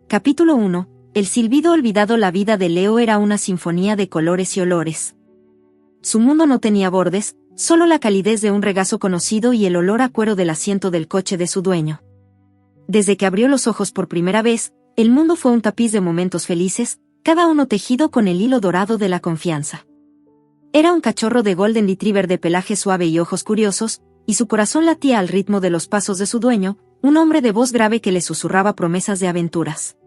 Capítulo 1. El silbido olvidado. La vida de Leo era una sinfonía de colores y olores. Su mundo no tenía bordes, solo la calidez de un regazo conocido y el olor a cuero del asiento del coche de su dueño. Desde que abrió los ojos por primera vez, el mundo fue un tapiz de momentos felices, cada uno tejido con el hilo dorado de la confianza. Era un cachorro de Golden Retriever de pelaje suave y ojos curiosos, y su corazón latía al ritmo de los pasos de su dueño, un hombre de voz grave que le susurraba promesas de aventuras.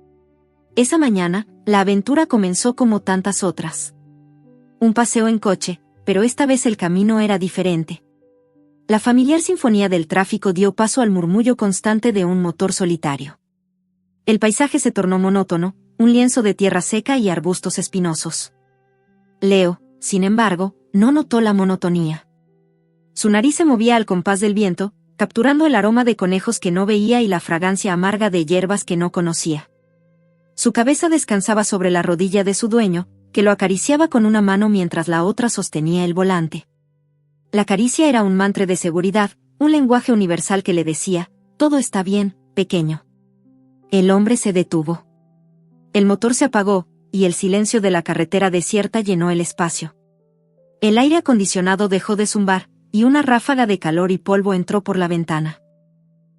Esa mañana, la aventura comenzó como tantas otras. Un paseo en coche, pero esta vez el camino era diferente. La familiar sinfonía del tráfico dio paso al murmullo constante de un motor solitario. El paisaje se tornó monótono, un lienzo de tierra seca y arbustos espinosos. Leo, sin embargo, no notó la monotonía. Su nariz se movía al compás del viento, capturando el aroma de conejos que no veía y la fragancia amarga de hierbas que no conocía. Su cabeza descansaba sobre la rodilla de su dueño, que lo acariciaba con una mano mientras la otra sostenía el volante. La caricia era un mantra de seguridad, un lenguaje universal que le decía, todo está bien, pequeño. El hombre se detuvo. El motor se apagó, y el silencio de la carretera desierta llenó el espacio. El aire acondicionado dejó de zumbar, y una ráfaga de calor y polvo entró por la ventana.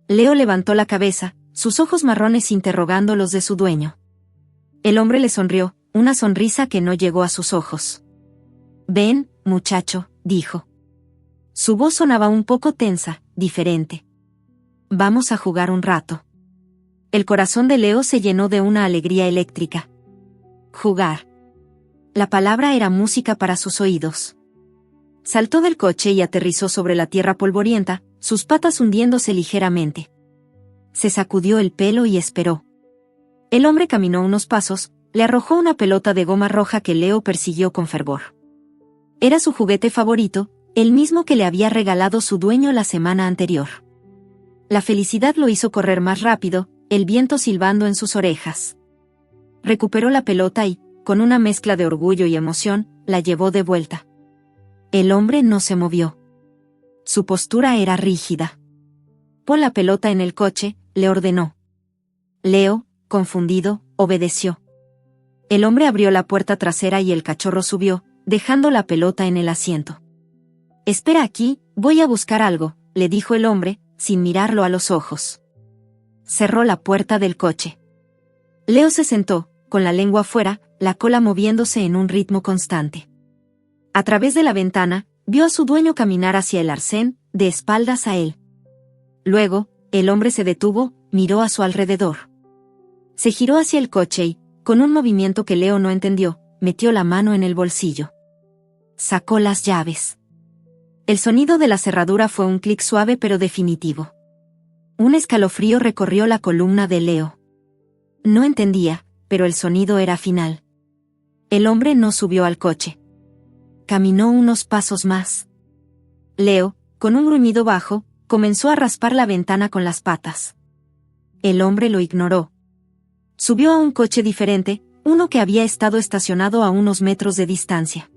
Leo levantó la cabeza, sus ojos marrones interrogando los de su dueño. El hombre le sonrió, una sonrisa que no llegó a sus ojos. «Ven, muchacho», dijo. Su voz sonaba un poco tensa, diferente. «Vamos a jugar un rato». El corazón de Leo se llenó de una alegría eléctrica. Jugar. La palabra era música para sus oídos. Saltó del coche y aterrizó sobre la tierra polvorienta, sus patas hundiéndose ligeramente. Se sacudió el pelo y esperó. El hombre caminó unos pasos, le arrojó una pelota de goma roja que Leo persiguió con fervor. Era su juguete favorito, el mismo que le había regalado su dueño la semana anterior. La felicidad lo hizo correr más rápido, el viento silbando en sus orejas. Recuperó la pelota y, con una mezcla de orgullo y emoción, la llevó de vuelta. El hombre no se movió. Su postura era rígida. «Pon la pelota en el coche», le ordenó. Leo, confundido, obedeció. El hombre abrió la puerta trasera y el cachorro subió, dejando la pelota en el asiento. «Espera aquí, voy a buscar algo», le dijo el hombre, sin mirarlo a los ojos. Cerró la puerta del coche. Leo se sentó, con la lengua afuera, la cola moviéndose en un ritmo constante. A través de la ventana, vio a su dueño caminar hacia el arcén, de espaldas a él. Luego, el hombre se detuvo, miró a su alrededor. Se giró hacia el coche y, con un movimiento que Leo no entendió, metió la mano en el bolsillo. Sacó las llaves. El sonido de la cerradura fue un clic suave pero definitivo. Un escalofrío recorrió la columna de Leo. No entendía, pero el sonido era final. El hombre no subió al coche. Caminó unos pasos más. Leo, con un gruñido bajo, comenzó a raspar la ventana con las patas. El hombre lo ignoró. Subió a un coche diferente, uno que había estado estacionado a unos metros de distancia.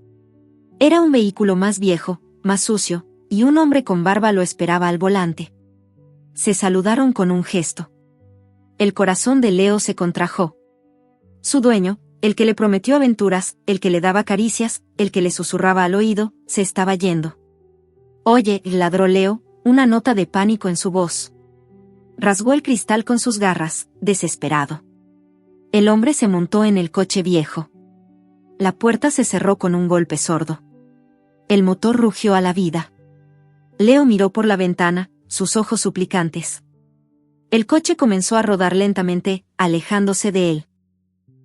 Era un vehículo más viejo, más sucio, y un hombre con barba lo esperaba al volante. Se saludaron con un gesto. El corazón de Leo se contrajo. Su dueño, el que le prometió aventuras, el que le daba caricias, el que le susurraba al oído, se estaba yendo. «Oye», ladró Leo, una nota de pánico en su voz. Rasgó el cristal con sus garras, desesperado. El hombre se montó en el coche viejo. La puerta se cerró con un golpe sordo. El motor rugió a la vida. Leo miró por la ventana, sus ojos suplicantes. El coche comenzó a rodar lentamente, alejándose de él.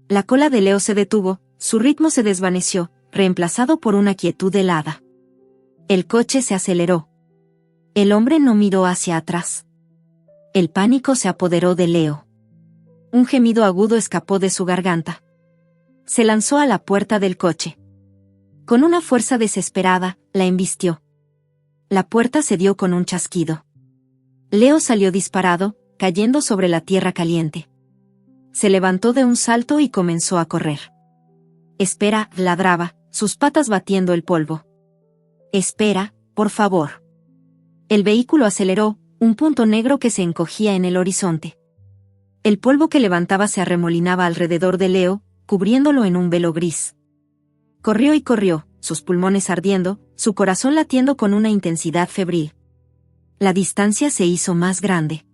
La cola de Leo se detuvo, su ritmo se desvaneció, reemplazado por una quietud helada. El coche se aceleró. El hombre no miró hacia atrás. El pánico se apoderó de Leo. Un gemido agudo escapó de su garganta. Se lanzó a la puerta del coche. Con una fuerza desesperada, la embistió. La puerta se dio con un chasquido. Leo salió disparado, cayendo sobre la tierra caliente. Se levantó de un salto y comenzó a correr. «Espera», ladraba, sus patas batiendo el polvo. «Espera, por favor». El vehículo aceleró, un punto negro que se encogía en el horizonte. El polvo que levantaba se arremolinaba alrededor de Leo, cubriéndolo en un velo gris. Corrió y corrió, sus pulmones ardiendo, su corazón latiendo con una intensidad febril. La distancia se hizo más grande.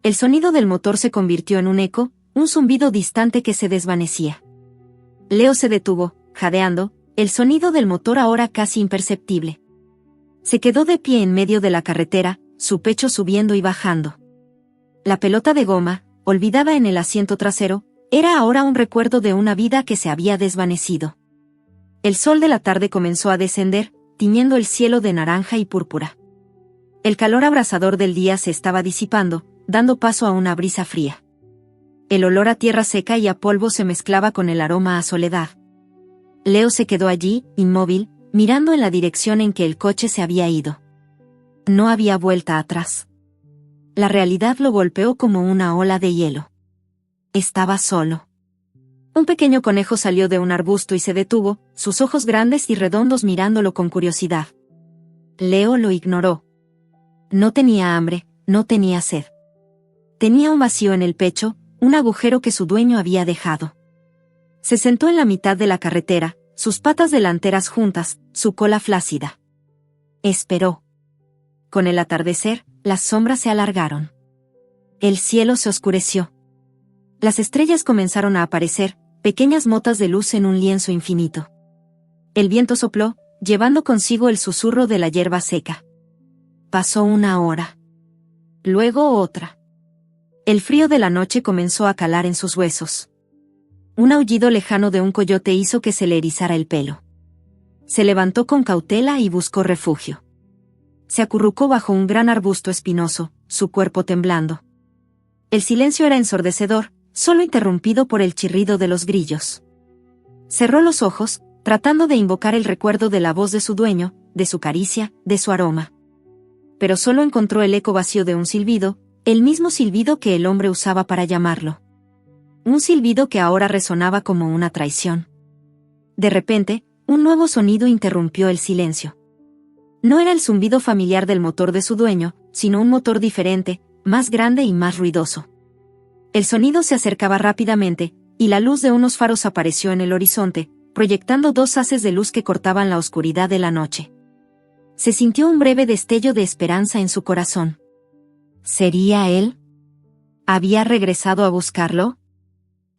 El sonido del motor se convirtió en un eco, un zumbido distante que se desvanecía. Leo se detuvo, jadeando, el sonido del motor ahora casi imperceptible. Se quedó de pie en medio de la carretera, su pecho subiendo y bajando. La pelota de goma, olvidada en el asiento trasero, era ahora un recuerdo de una vida que se había desvanecido. El sol de la tarde comenzó a descender, tiñendo el cielo de naranja y púrpura. El calor abrasador del día se estaba disipando, dando paso a una brisa fría. El olor a tierra seca y a polvo se mezclaba con el aroma a soledad. Leo se quedó allí, inmóvil, mirando en la dirección en que el coche se había ido. No había vuelta atrás. La realidad lo golpeó como una ola de hielo. Estaba solo. Un pequeño conejo salió de un arbusto y se detuvo, sus ojos grandes y redondos mirándolo con curiosidad. Leo lo ignoró. No tenía hambre, no tenía sed. Tenía un vacío en el pecho, un agujero que su dueño había dejado. Se sentó en la mitad de la carretera, sus patas delanteras juntas, su cola flácida. Esperó. Con el atardecer, las sombras se alargaron. El cielo se oscureció. Las estrellas comenzaron a aparecer, pequeñas motas de luz en un lienzo infinito. El viento sopló, llevando consigo el susurro de la hierba seca. Pasó una hora. Luego otra. El frío de la noche comenzó a calar en sus huesos. Un aullido lejano de un coyote hizo que se le erizara el pelo. Se levantó con cautela y buscó refugio. Se acurrucó bajo un gran arbusto espinoso, su cuerpo temblando. El silencio era ensordecedor, solo interrumpido por el chirrido de los grillos. Cerró los ojos, tratando de invocar el recuerdo de la voz de su dueño, de su caricia, de su aroma. Pero solo encontró el eco vacío de un silbido, el mismo silbido que el hombre usaba para llamarlo. Un silbido que ahora resonaba como una traición. De repente, un nuevo sonido interrumpió el silencio. No era el zumbido familiar del motor de su dueño, sino un motor diferente, más grande y más ruidoso. El sonido se acercaba rápidamente, y la luz de unos faros apareció en el horizonte, proyectando dos haces de luz que cortaban la oscuridad de la noche. Se sintió un breve destello de esperanza en su corazón. ¿Sería él? ¿Había regresado a buscarlo?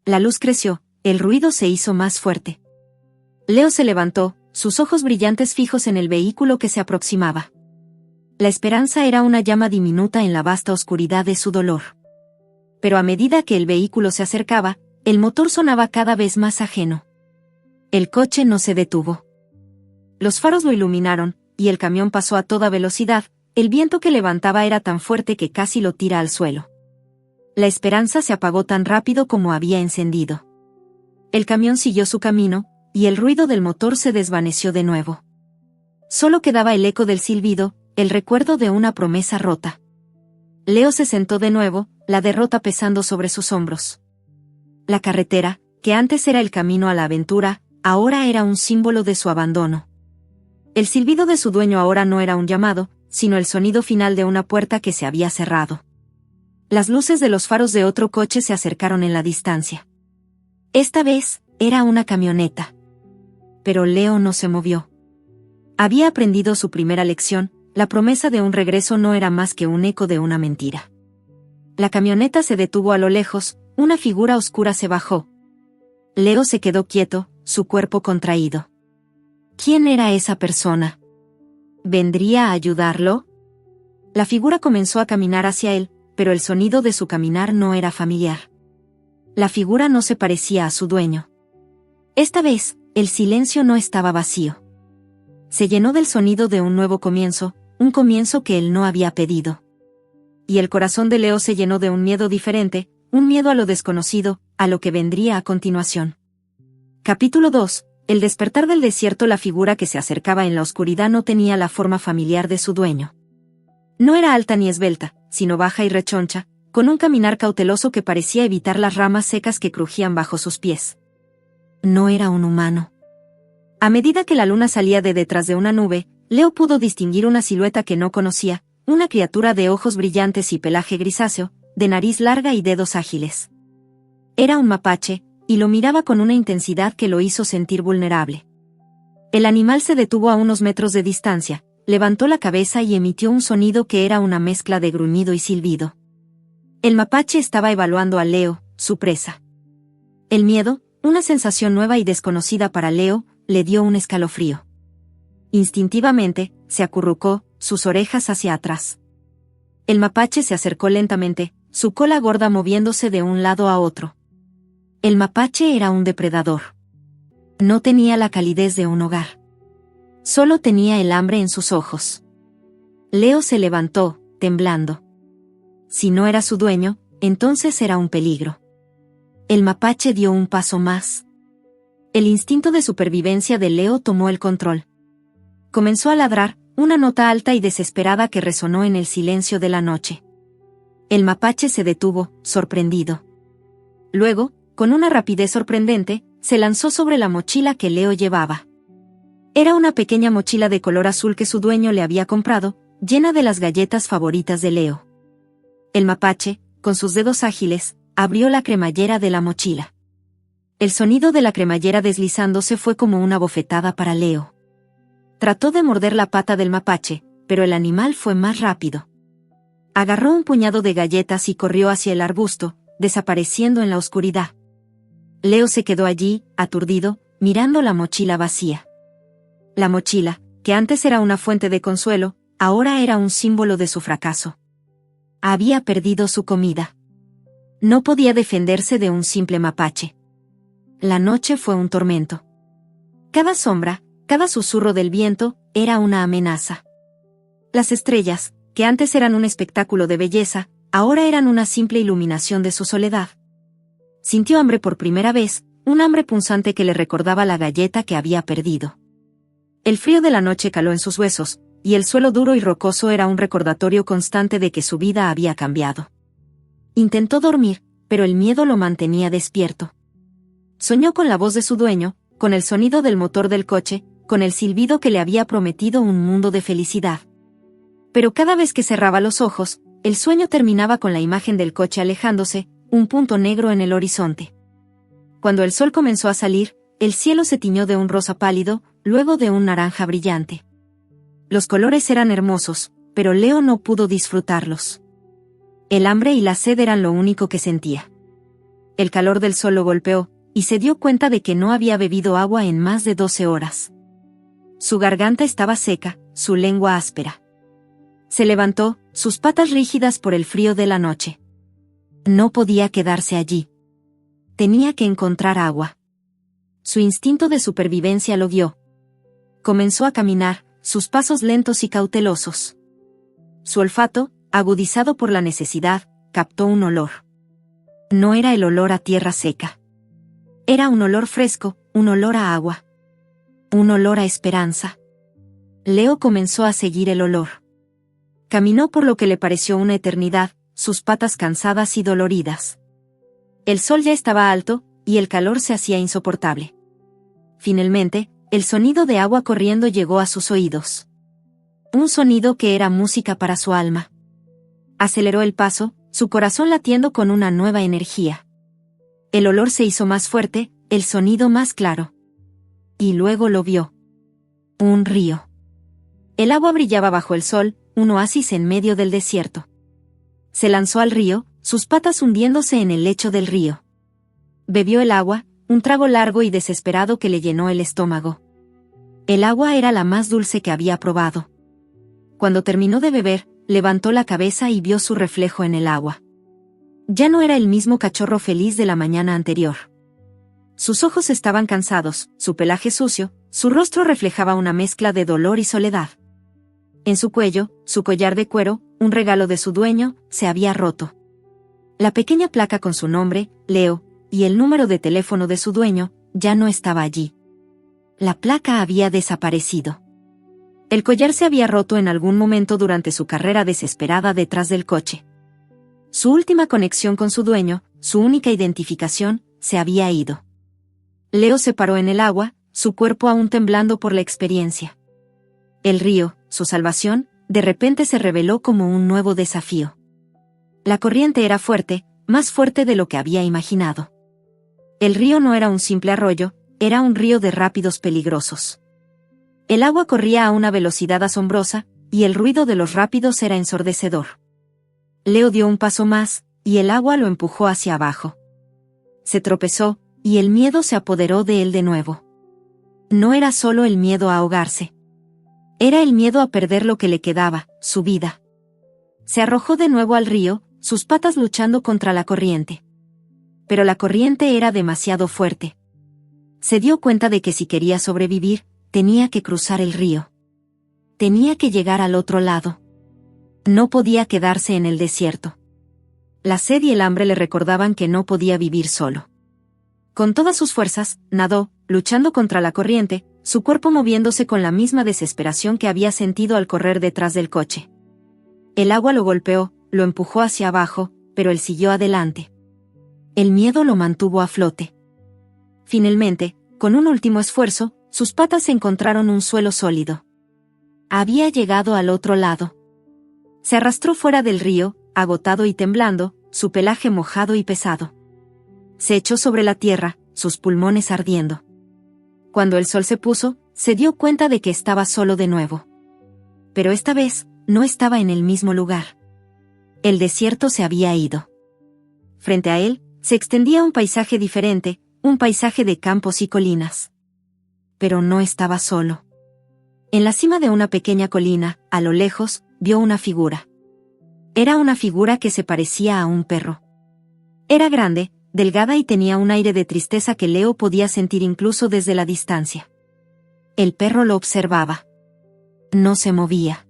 La luz creció, el ruido se hizo más fuerte. Leo se levantó, sus ojos brillantes fijos en el vehículo que se aproximaba. La esperanza era una llama diminuta en la vasta oscuridad de su dolor. Pero a medida que el vehículo se acercaba, el motor sonaba cada vez más ajeno. El coche no se detuvo. Los faros lo iluminaron, y el camión pasó a toda velocidad, el viento que levantaba era tan fuerte que casi lo tira al suelo. La esperanza se apagó tan rápido como había encendido. El camión siguió su camino, y el ruido del motor se desvaneció de nuevo. Solo quedaba el eco del silbido, el recuerdo de una promesa rota. Leo se sentó de nuevo, la derrota pesando sobre sus hombros. La carretera, que antes era el camino a la aventura, ahora era un símbolo de su abandono. El silbido de su dueño ahora no era un llamado, sino el sonido final de una puerta que se había cerrado. Las luces de los faros de otro coche se acercaron en la distancia. Esta vez, era una camioneta. Pero Leo no se movió. Había aprendido su primera lección, la promesa de un regreso no era más que un eco de una mentira. La camioneta se detuvo a lo lejos, una figura oscura se bajó. Leo se quedó quieto, su cuerpo contraído. ¿Quién era esa persona? ¿Vendría a ayudarlo? La figura comenzó a caminar hacia él, pero el sonido de su caminar no era familiar. La figura no se parecía a su dueño. Esta vez, el silencio no estaba vacío. Se llenó del sonido de un nuevo comienzo, un comienzo que él no había pedido. Y el corazón de Leo se llenó de un miedo diferente, un miedo a lo desconocido, a lo que vendría a continuación. Capítulo 2. El despertar del desierto. La figura que se acercaba en la oscuridad no tenía la forma familiar de su dueño. No era alta ni esbelta, sino baja y rechoncha, con un caminar cauteloso que parecía evitar las ramas secas que crujían bajo sus pies. No era un humano. A medida que la luna salía de detrás de una nube, Leo pudo distinguir una silueta que no conocía, una criatura de ojos brillantes y pelaje grisáceo, de nariz larga y dedos ágiles. Era un mapache, y lo miraba con una intensidad que lo hizo sentir vulnerable. El animal se detuvo a unos metros de distancia, levantó la cabeza y emitió un sonido que era una mezcla de gruñido y silbido. El mapache estaba evaluando a Leo, su presa. El miedo, una sensación nueva y desconocida para Leo, le dio un escalofrío. Instintivamente, se acurrucó, sus orejas hacia atrás. El mapache se acercó lentamente, su cola gorda moviéndose de un lado a otro. El mapache era un depredador. No tenía la calidez de un hogar. Solo tenía el hambre en sus ojos. Leo se levantó, temblando. Si no era su dueño, entonces era un peligro. El mapache dio un paso más. El instinto de supervivencia de Leo tomó el control. Comenzó a ladrar, una nota alta y desesperada que resonó en el silencio de la noche. El mapache se detuvo, sorprendido. Luego, con una rapidez sorprendente, se lanzó sobre la mochila que Leo llevaba. Era una pequeña mochila de color azul que su dueño le había comprado, llena de las galletas favoritas de Leo. El mapache, con sus dedos ágiles, abrió la cremallera de la mochila. El sonido de la cremallera deslizándose fue como una bofetada para Leo. Trató de morder la pata del mapache, pero el animal fue más rápido. Agarró un puñado de galletas y corrió hacia el arbusto, desapareciendo en la oscuridad. Leo se quedó allí, aturdido, mirando la mochila vacía. La mochila, que antes era una fuente de consuelo, ahora era un símbolo de su fracaso. Había perdido su comida. No podía defenderse de un simple mapache. La noche fue un tormento. Cada sombra, cada susurro del viento, era una amenaza. Las estrellas, que antes eran un espectáculo de belleza, ahora eran una simple iluminación de su soledad. Sintió hambre por primera vez, un hambre punzante que le recordaba la galleta que había perdido. El frío de la noche caló en sus huesos, y el suelo duro y rocoso era un recordatorio constante de que su vida había cambiado. Intentó dormir, pero el miedo lo mantenía despierto. Soñó con la voz de su dueño, con el sonido del motor del coche, con el silbido que le había prometido un mundo de felicidad. Pero cada vez que cerraba los ojos, el sueño terminaba con la imagen del coche alejándose, un punto negro en el horizonte. Cuando el sol comenzó a salir, el cielo se tiñó de un rosa pálido, luego de un naranja brillante. Los colores eran hermosos, pero Leo no pudo disfrutarlos. El hambre y la sed eran lo único que sentía. El calor del sol lo golpeó, y se dio cuenta de que no había bebido agua en más de 12 horas. Su garganta estaba seca, su lengua áspera. Se levantó, sus patas rígidas por el frío de la noche. No podía quedarse allí. Tenía que encontrar agua. Su instinto de supervivencia lo guió. Comenzó a caminar, sus pasos lentos y cautelosos. Su olfato, agudizado por la necesidad, captó un olor. No era el olor a tierra seca. Era un olor fresco, un olor a agua. Un olor a esperanza. Leo comenzó a seguir el olor. Caminó por lo que le pareció una eternidad, sus patas cansadas y doloridas. El sol ya estaba alto, y el calor se hacía insoportable. Finalmente, el sonido de agua corriendo llegó a sus oídos. Un sonido que era música para su alma. Aceleró el paso, su corazón latiendo con una nueva energía. El olor se hizo más fuerte, el sonido más claro. Y luego lo vio. Un río. El agua brillaba bajo el sol, un oasis en medio del desierto. Se lanzó al río, sus patas hundiéndose en el lecho del río. Bebió el agua, un trago largo y desesperado que le llenó el estómago. El agua era la más dulce que había probado. Cuando terminó de beber, levantó la cabeza y vio su reflejo en el agua. Ya no era el mismo cachorro feliz de la mañana anterior. Sus ojos estaban cansados, su pelaje sucio, su rostro reflejaba una mezcla de dolor y soledad. En su cuello, su collar de cuero, un regalo de su dueño, se había roto. La pequeña placa con su nombre, Leo, y el número de teléfono de su dueño, ya no estaba allí. La placa había desaparecido. El collar se había roto en algún momento durante su carrera desesperada detrás del coche. Su última conexión con su dueño, su única identificación, se había ido. Leo se paró en el agua, su cuerpo aún temblando por la experiencia. El río, su salvación, de repente se reveló como un nuevo desafío. La corriente era fuerte, más fuerte de lo que había imaginado. El río no era un simple arroyo, era un río de rápidos peligrosos. El agua corría a una velocidad asombrosa, y el ruido de los rápidos era ensordecedor. Leo dio un paso más, y el agua lo empujó hacia abajo. Se tropezó, y el miedo se apoderó de él de nuevo. No era solo el miedo a ahogarse. Era el miedo a perder lo que le quedaba, su vida. Se arrojó de nuevo al río, sus patas luchando contra la corriente. Pero la corriente era demasiado fuerte. Se dio cuenta de que si quería sobrevivir, tenía que cruzar el río. Tenía que llegar al otro lado. No podía quedarse en el desierto. La sed y el hambre le recordaban que no podía vivir solo. Con todas sus fuerzas, nadó, luchando contra la corriente, su cuerpo moviéndose con la misma desesperación que había sentido al correr detrás del coche. El agua lo golpeó, lo empujó hacia abajo, pero él siguió adelante. El miedo lo mantuvo a flote. Finalmente, con un último esfuerzo, sus patas encontraron un suelo sólido. Había llegado al otro lado. Se arrastró fuera del río, agotado y temblando, su pelaje mojado y pesado. Se echó sobre la tierra, sus pulmones ardiendo. Cuando el sol se puso, se dio cuenta de que estaba solo de nuevo. Pero esta vez, no estaba en el mismo lugar. El desierto se había ido. Frente a él, se extendía un paisaje diferente, un paisaje de campos y colinas. Pero no estaba solo. En la cima de una pequeña colina, a lo lejos, vio una figura. Era una figura que se parecía a un perro. Era grande, delgada y tenía un aire de tristeza que Leo podía sentir incluso desde la distancia. El perro lo observaba. No se movía.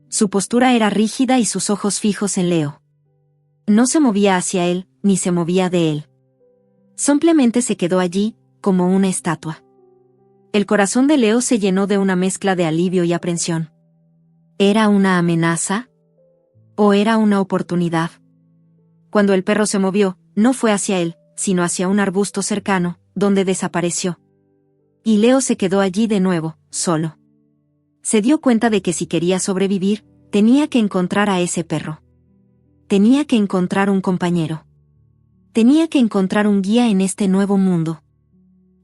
Su postura era rígida y sus ojos fijos en Leo. No se movía hacia él, ni se movía de él. Simplemente se quedó allí, como una estatua. El corazón de Leo se llenó de una mezcla de alivio y aprensión. ¿Era una amenaza? ¿O era una oportunidad? Cuando el perro se movió, no fue hacia él, sino hacia un arbusto cercano, donde desapareció. Y Leo se quedó allí de nuevo, solo. Se dio cuenta de que si quería sobrevivir, tenía que encontrar a ese perro. Tenía que encontrar un compañero. Tenía que encontrar un guía en este nuevo mundo.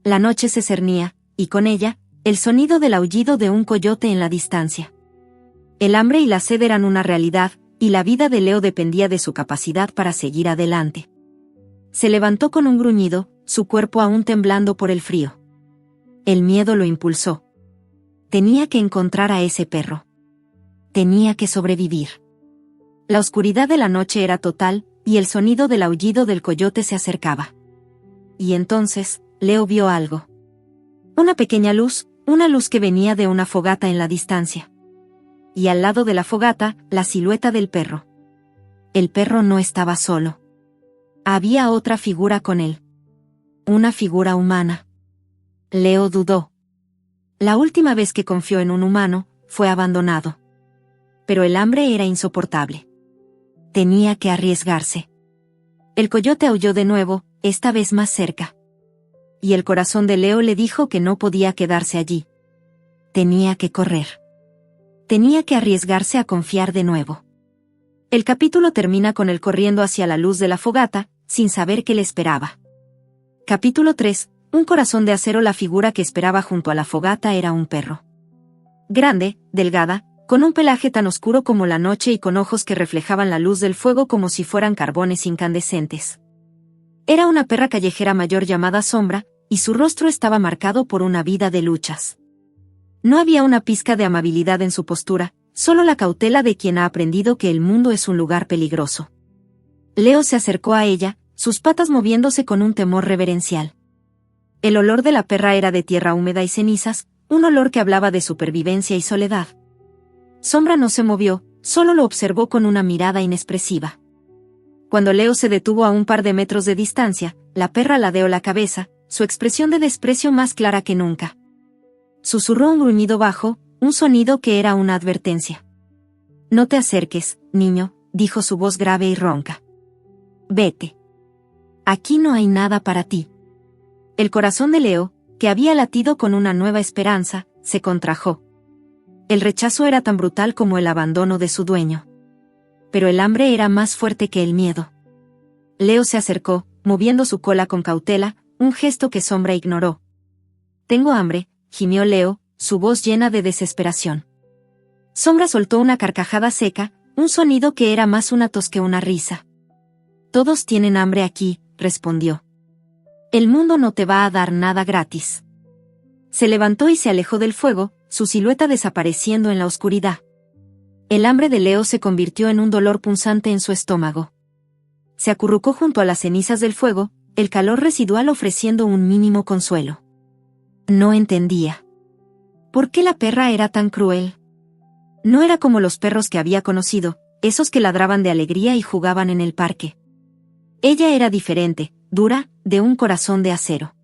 La noche se cernía, y con ella, el sonido del aullido de un coyote en la distancia. El hambre y la sed eran una realidad, y la vida de Leo dependía de su capacidad para seguir adelante. Se levantó con un gruñido, su cuerpo aún temblando por el frío. El miedo lo impulsó. Tenía que encontrar a ese perro. Tenía que sobrevivir. La oscuridad de la noche era total, y el sonido del aullido del coyote se acercaba. Y entonces, Leo vio algo. Una pequeña luz, una luz que venía de una fogata en la distancia. Y al lado de la fogata, la silueta del perro. El perro no estaba solo. Había otra figura con él. Una figura humana. Leo dudó. La última vez que confió en un humano, fue abandonado. Pero el hambre era insoportable. Tenía que arriesgarse. El coyote aulló de nuevo, esta vez más cerca. Y el corazón de Leo le dijo que no podía quedarse allí. Tenía que correr. Tenía que arriesgarse a confiar de nuevo. El capítulo termina con él corriendo hacia la luz de la fogata, sin saber qué le esperaba. Capítulo 3. Un corazón de acero. La figura que esperaba junto a la fogata era un perro. Grande, delgada, con un pelaje tan oscuro como la noche y con ojos que reflejaban la luz del fuego como si fueran carbones incandescentes. Era una perra callejera mayor llamada Sombra, y su rostro estaba marcado por una vida de luchas. No había una pizca de amabilidad en su postura, solo la cautela de quien ha aprendido que el mundo es un lugar peligroso. Leo se acercó a ella, sus patas moviéndose con un temor reverencial. El olor de la perra era de tierra húmeda y cenizas, un olor que hablaba de supervivencia y soledad. Sombra no se movió, solo lo observó con una mirada inexpresiva. Cuando Leo se detuvo a un par de metros de distancia, la perra ladeó la cabeza, su expresión de desprecio más clara que nunca. Susurró un gruñido bajo, un sonido que era una advertencia. No te acerques, niño, dijo su voz grave y ronca. Vete. Aquí no hay nada para ti. El corazón de Leo, que había latido con una nueva esperanza, se contrajo. El rechazo era tan brutal como el abandono de su dueño. pero el hambre era más fuerte que el miedo. Leo se acercó, moviendo su cola con cautela, un gesto que Sombra ignoró. «Tengo hambre», gimió Leo, su voz llena de desesperación. Sombra soltó una carcajada seca, un sonido que era más una tos que una risa. «Todos tienen hambre aquí», respondió. «El mundo no te va a dar nada gratis». Se levantó y se alejó del fuego, su silueta desapareciendo en la oscuridad. El hambre de Leo se convirtió en un dolor punzante en su estómago. Se acurrucó junto a las cenizas del fuego, el calor residual ofreciendo un mínimo consuelo. No entendía. ¿Por qué la perra era tan cruel? No era como los perros que había conocido, esos que ladraban de alegría y jugaban en el parque. Ella era diferente, dura, de un corazón de acero.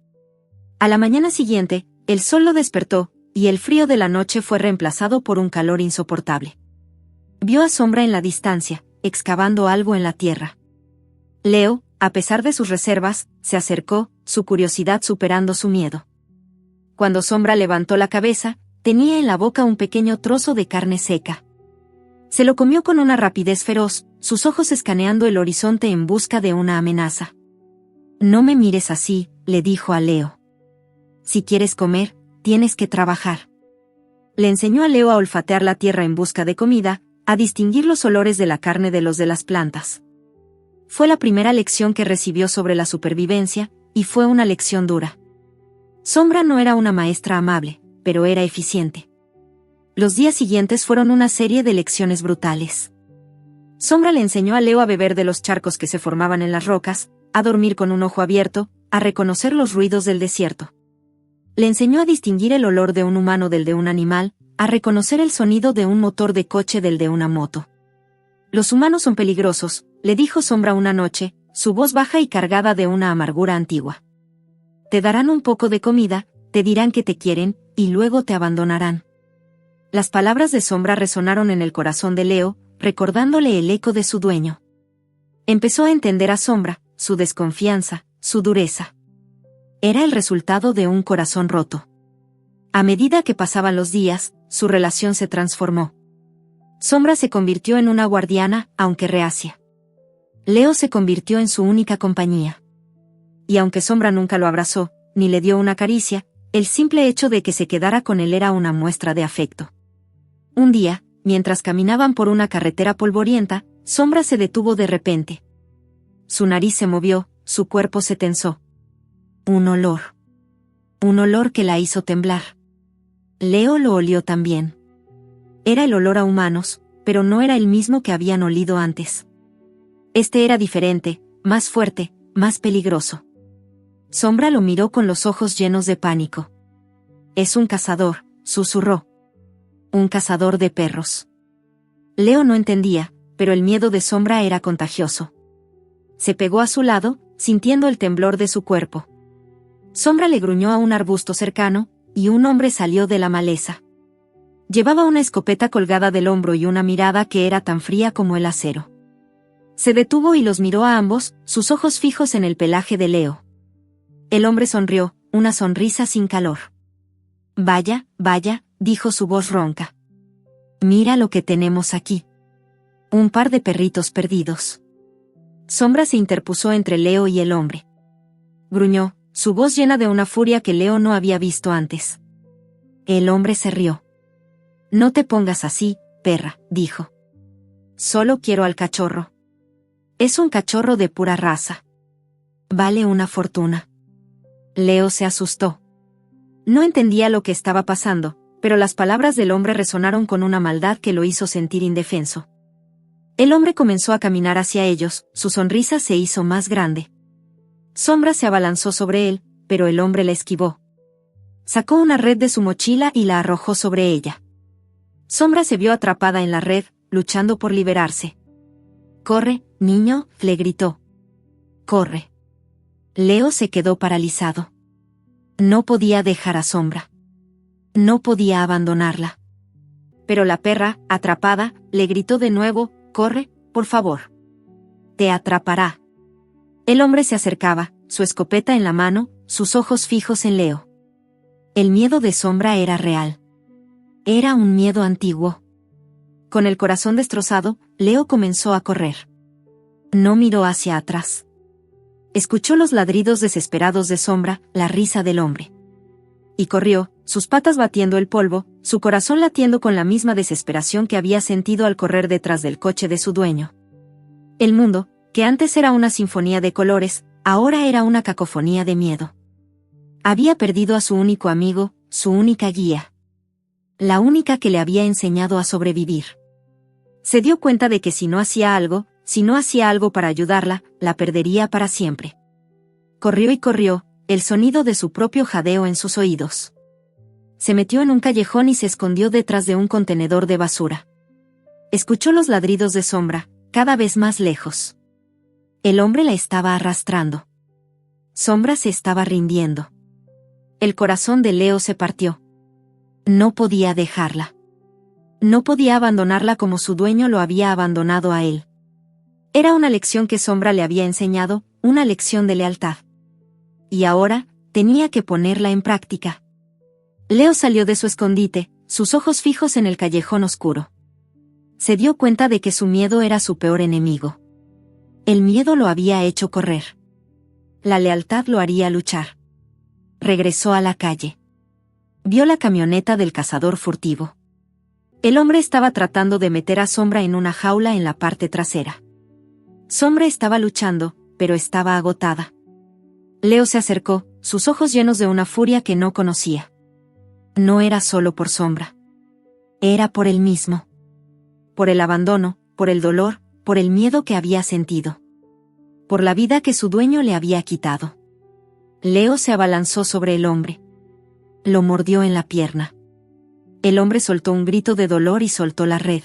A la mañana siguiente, el sol lo despertó, y el frío de la noche fue reemplazado por un calor insoportable. Vio a Sombra en la distancia, excavando algo en la tierra. Leo, a pesar de sus reservas, se acercó, su curiosidad superando su miedo. Cuando Sombra levantó la cabeza, tenía en la boca un pequeño trozo de carne seca. Se lo comió con una rapidez feroz, sus ojos escaneando el horizonte en busca de una amenaza. «No me mires así», le dijo a Leo. «Si quieres comer, tienes que trabajar». Le enseñó a Leo a olfatear la tierra en busca de comida, a distinguir los olores de la carne de los de las plantas. Fue la primera lección que recibió sobre la supervivencia, y fue una lección dura. Sombra no era una maestra amable, pero era eficiente. Los días siguientes fueron una serie de lecciones brutales. Sombra le enseñó a Leo a beber de los charcos que se formaban en las rocas, a dormir con un ojo abierto, a reconocer los ruidos del desierto. Le enseñó a distinguir el olor de un humano del de un animal, a reconocer el sonido de un motor de coche del de una moto. «Los humanos son peligrosos», le dijo Sombra una noche, su voz baja y cargada de una amargura antigua. «Te darán un poco de comida, te dirán que te quieren, y luego te abandonarán». Las palabras de Sombra resonaron en el corazón de Leo, recordándole el eco de su dueño. Empezó a entender a Sombra, su desconfianza, su dureza. Era el resultado de un corazón roto. A medida que pasaban los días, su relación se transformó. Sombra se convirtió en una guardiana, aunque reacia. Leo se convirtió en su única compañía. Y aunque Sombra nunca lo abrazó, ni le dio una caricia, el simple hecho de que se quedara con él era una muestra de afecto. Un día, mientras caminaban por una carretera polvorienta, Sombra se detuvo de repente. Su nariz se movió, su cuerpo se tensó. Un olor. Un olor que la hizo temblar. Leo lo olió también. Era el olor a humanos, pero no era el mismo que habían olido antes. Este era diferente, más fuerte, más peligroso. Sombra lo miró con los ojos llenos de pánico. «Es un cazador», susurró. «Un cazador de perros». Leo no entendía, pero el miedo de Sombra era contagioso. Se pegó a su lado, sintiendo el temblor de su cuerpo. Sombra le gruñó a un arbusto cercano, y un hombre salió de la maleza. Llevaba una escopeta colgada del hombro y una mirada que era tan fría como el acero. Se detuvo y los miró a ambos, sus ojos fijos en el pelaje de Leo. El hombre sonrió, una sonrisa sin calor. «Vaya, vaya», dijo su voz ronca. «Mira lo que tenemos aquí. Un par de perritos perdidos». Sombra se interpuso entre Leo y el hombre. Gruñó, su voz llena de una furia que Leo no había visto antes. El hombre se rió. «No te pongas así, perra», dijo. «Solo quiero al cachorro. Es un cachorro de pura raza. Vale una fortuna». Leo se asustó. No entendía lo que estaba pasando, pero las palabras del hombre resonaron con una maldad que lo hizo sentir indefenso. El hombre comenzó a caminar hacia ellos, su sonrisa se hizo más grande. Sombra se abalanzó sobre él, pero el hombre la esquivó. Sacó una red de su mochila y la arrojó sobre ella. Sombra se vio atrapada en la red, luchando por liberarse. «Corre, niño», le gritó. «Corre». Leo se quedó paralizado. No podía dejar a Sombra. No podía abandonarla. Pero la perra, atrapada, le gritó de nuevo: «Corre, por favor. Te atrapará». El hombre se acercaba, su escopeta en la mano, sus ojos fijos en Leo. El miedo de Sombra era real. Era un miedo antiguo. Con el corazón destrozado, Leo comenzó a correr. No miró hacia atrás. Escuchó los ladridos desesperados de Sombra, la risa del hombre. Y corrió, sus patas batiendo el polvo, su corazón latiendo con la misma desesperación que había sentido al correr detrás del coche de su dueño. El mundo, que antes era una sinfonía de colores, ahora era una cacofonía de miedo. Había perdido a su único amigo, su única guía. La única que le había enseñado a sobrevivir. Se dio cuenta de que si no hacía algo para ayudarla, la perdería para siempre. Corrió y corrió, el sonido de su propio jadeo en sus oídos. Se metió en un callejón y se escondió detrás de un contenedor de basura. Escuchó los ladridos de Sombra, cada vez más lejos. El hombre la estaba arrastrando. Sombra se estaba rindiendo. El corazón de Leo se partió. No podía dejarla. No podía abandonarla como su dueño lo había abandonado a él. Era una lección que Sombra le había enseñado, una lección de lealtad. Y ahora, tenía que ponerla en práctica. Leo salió de su escondite, sus ojos fijos en el callejón oscuro. Se dio cuenta de que su miedo era su peor enemigo. El miedo lo había hecho correr. La lealtad lo haría luchar. Regresó a la calle. Vio la camioneta del cazador furtivo. El hombre estaba tratando de meter a Sombra en una jaula en la parte trasera. Sombra estaba luchando, pero estaba agotada. Leo se acercó, sus ojos llenos de una furia que no conocía. No era solo por Sombra. Era por él mismo. Por el abandono, por el dolor, por el miedo que había sentido. Por la vida que su dueño le había quitado. Leo se abalanzó sobre el hombre. Lo mordió en la pierna. El hombre soltó un grito de dolor y soltó la red.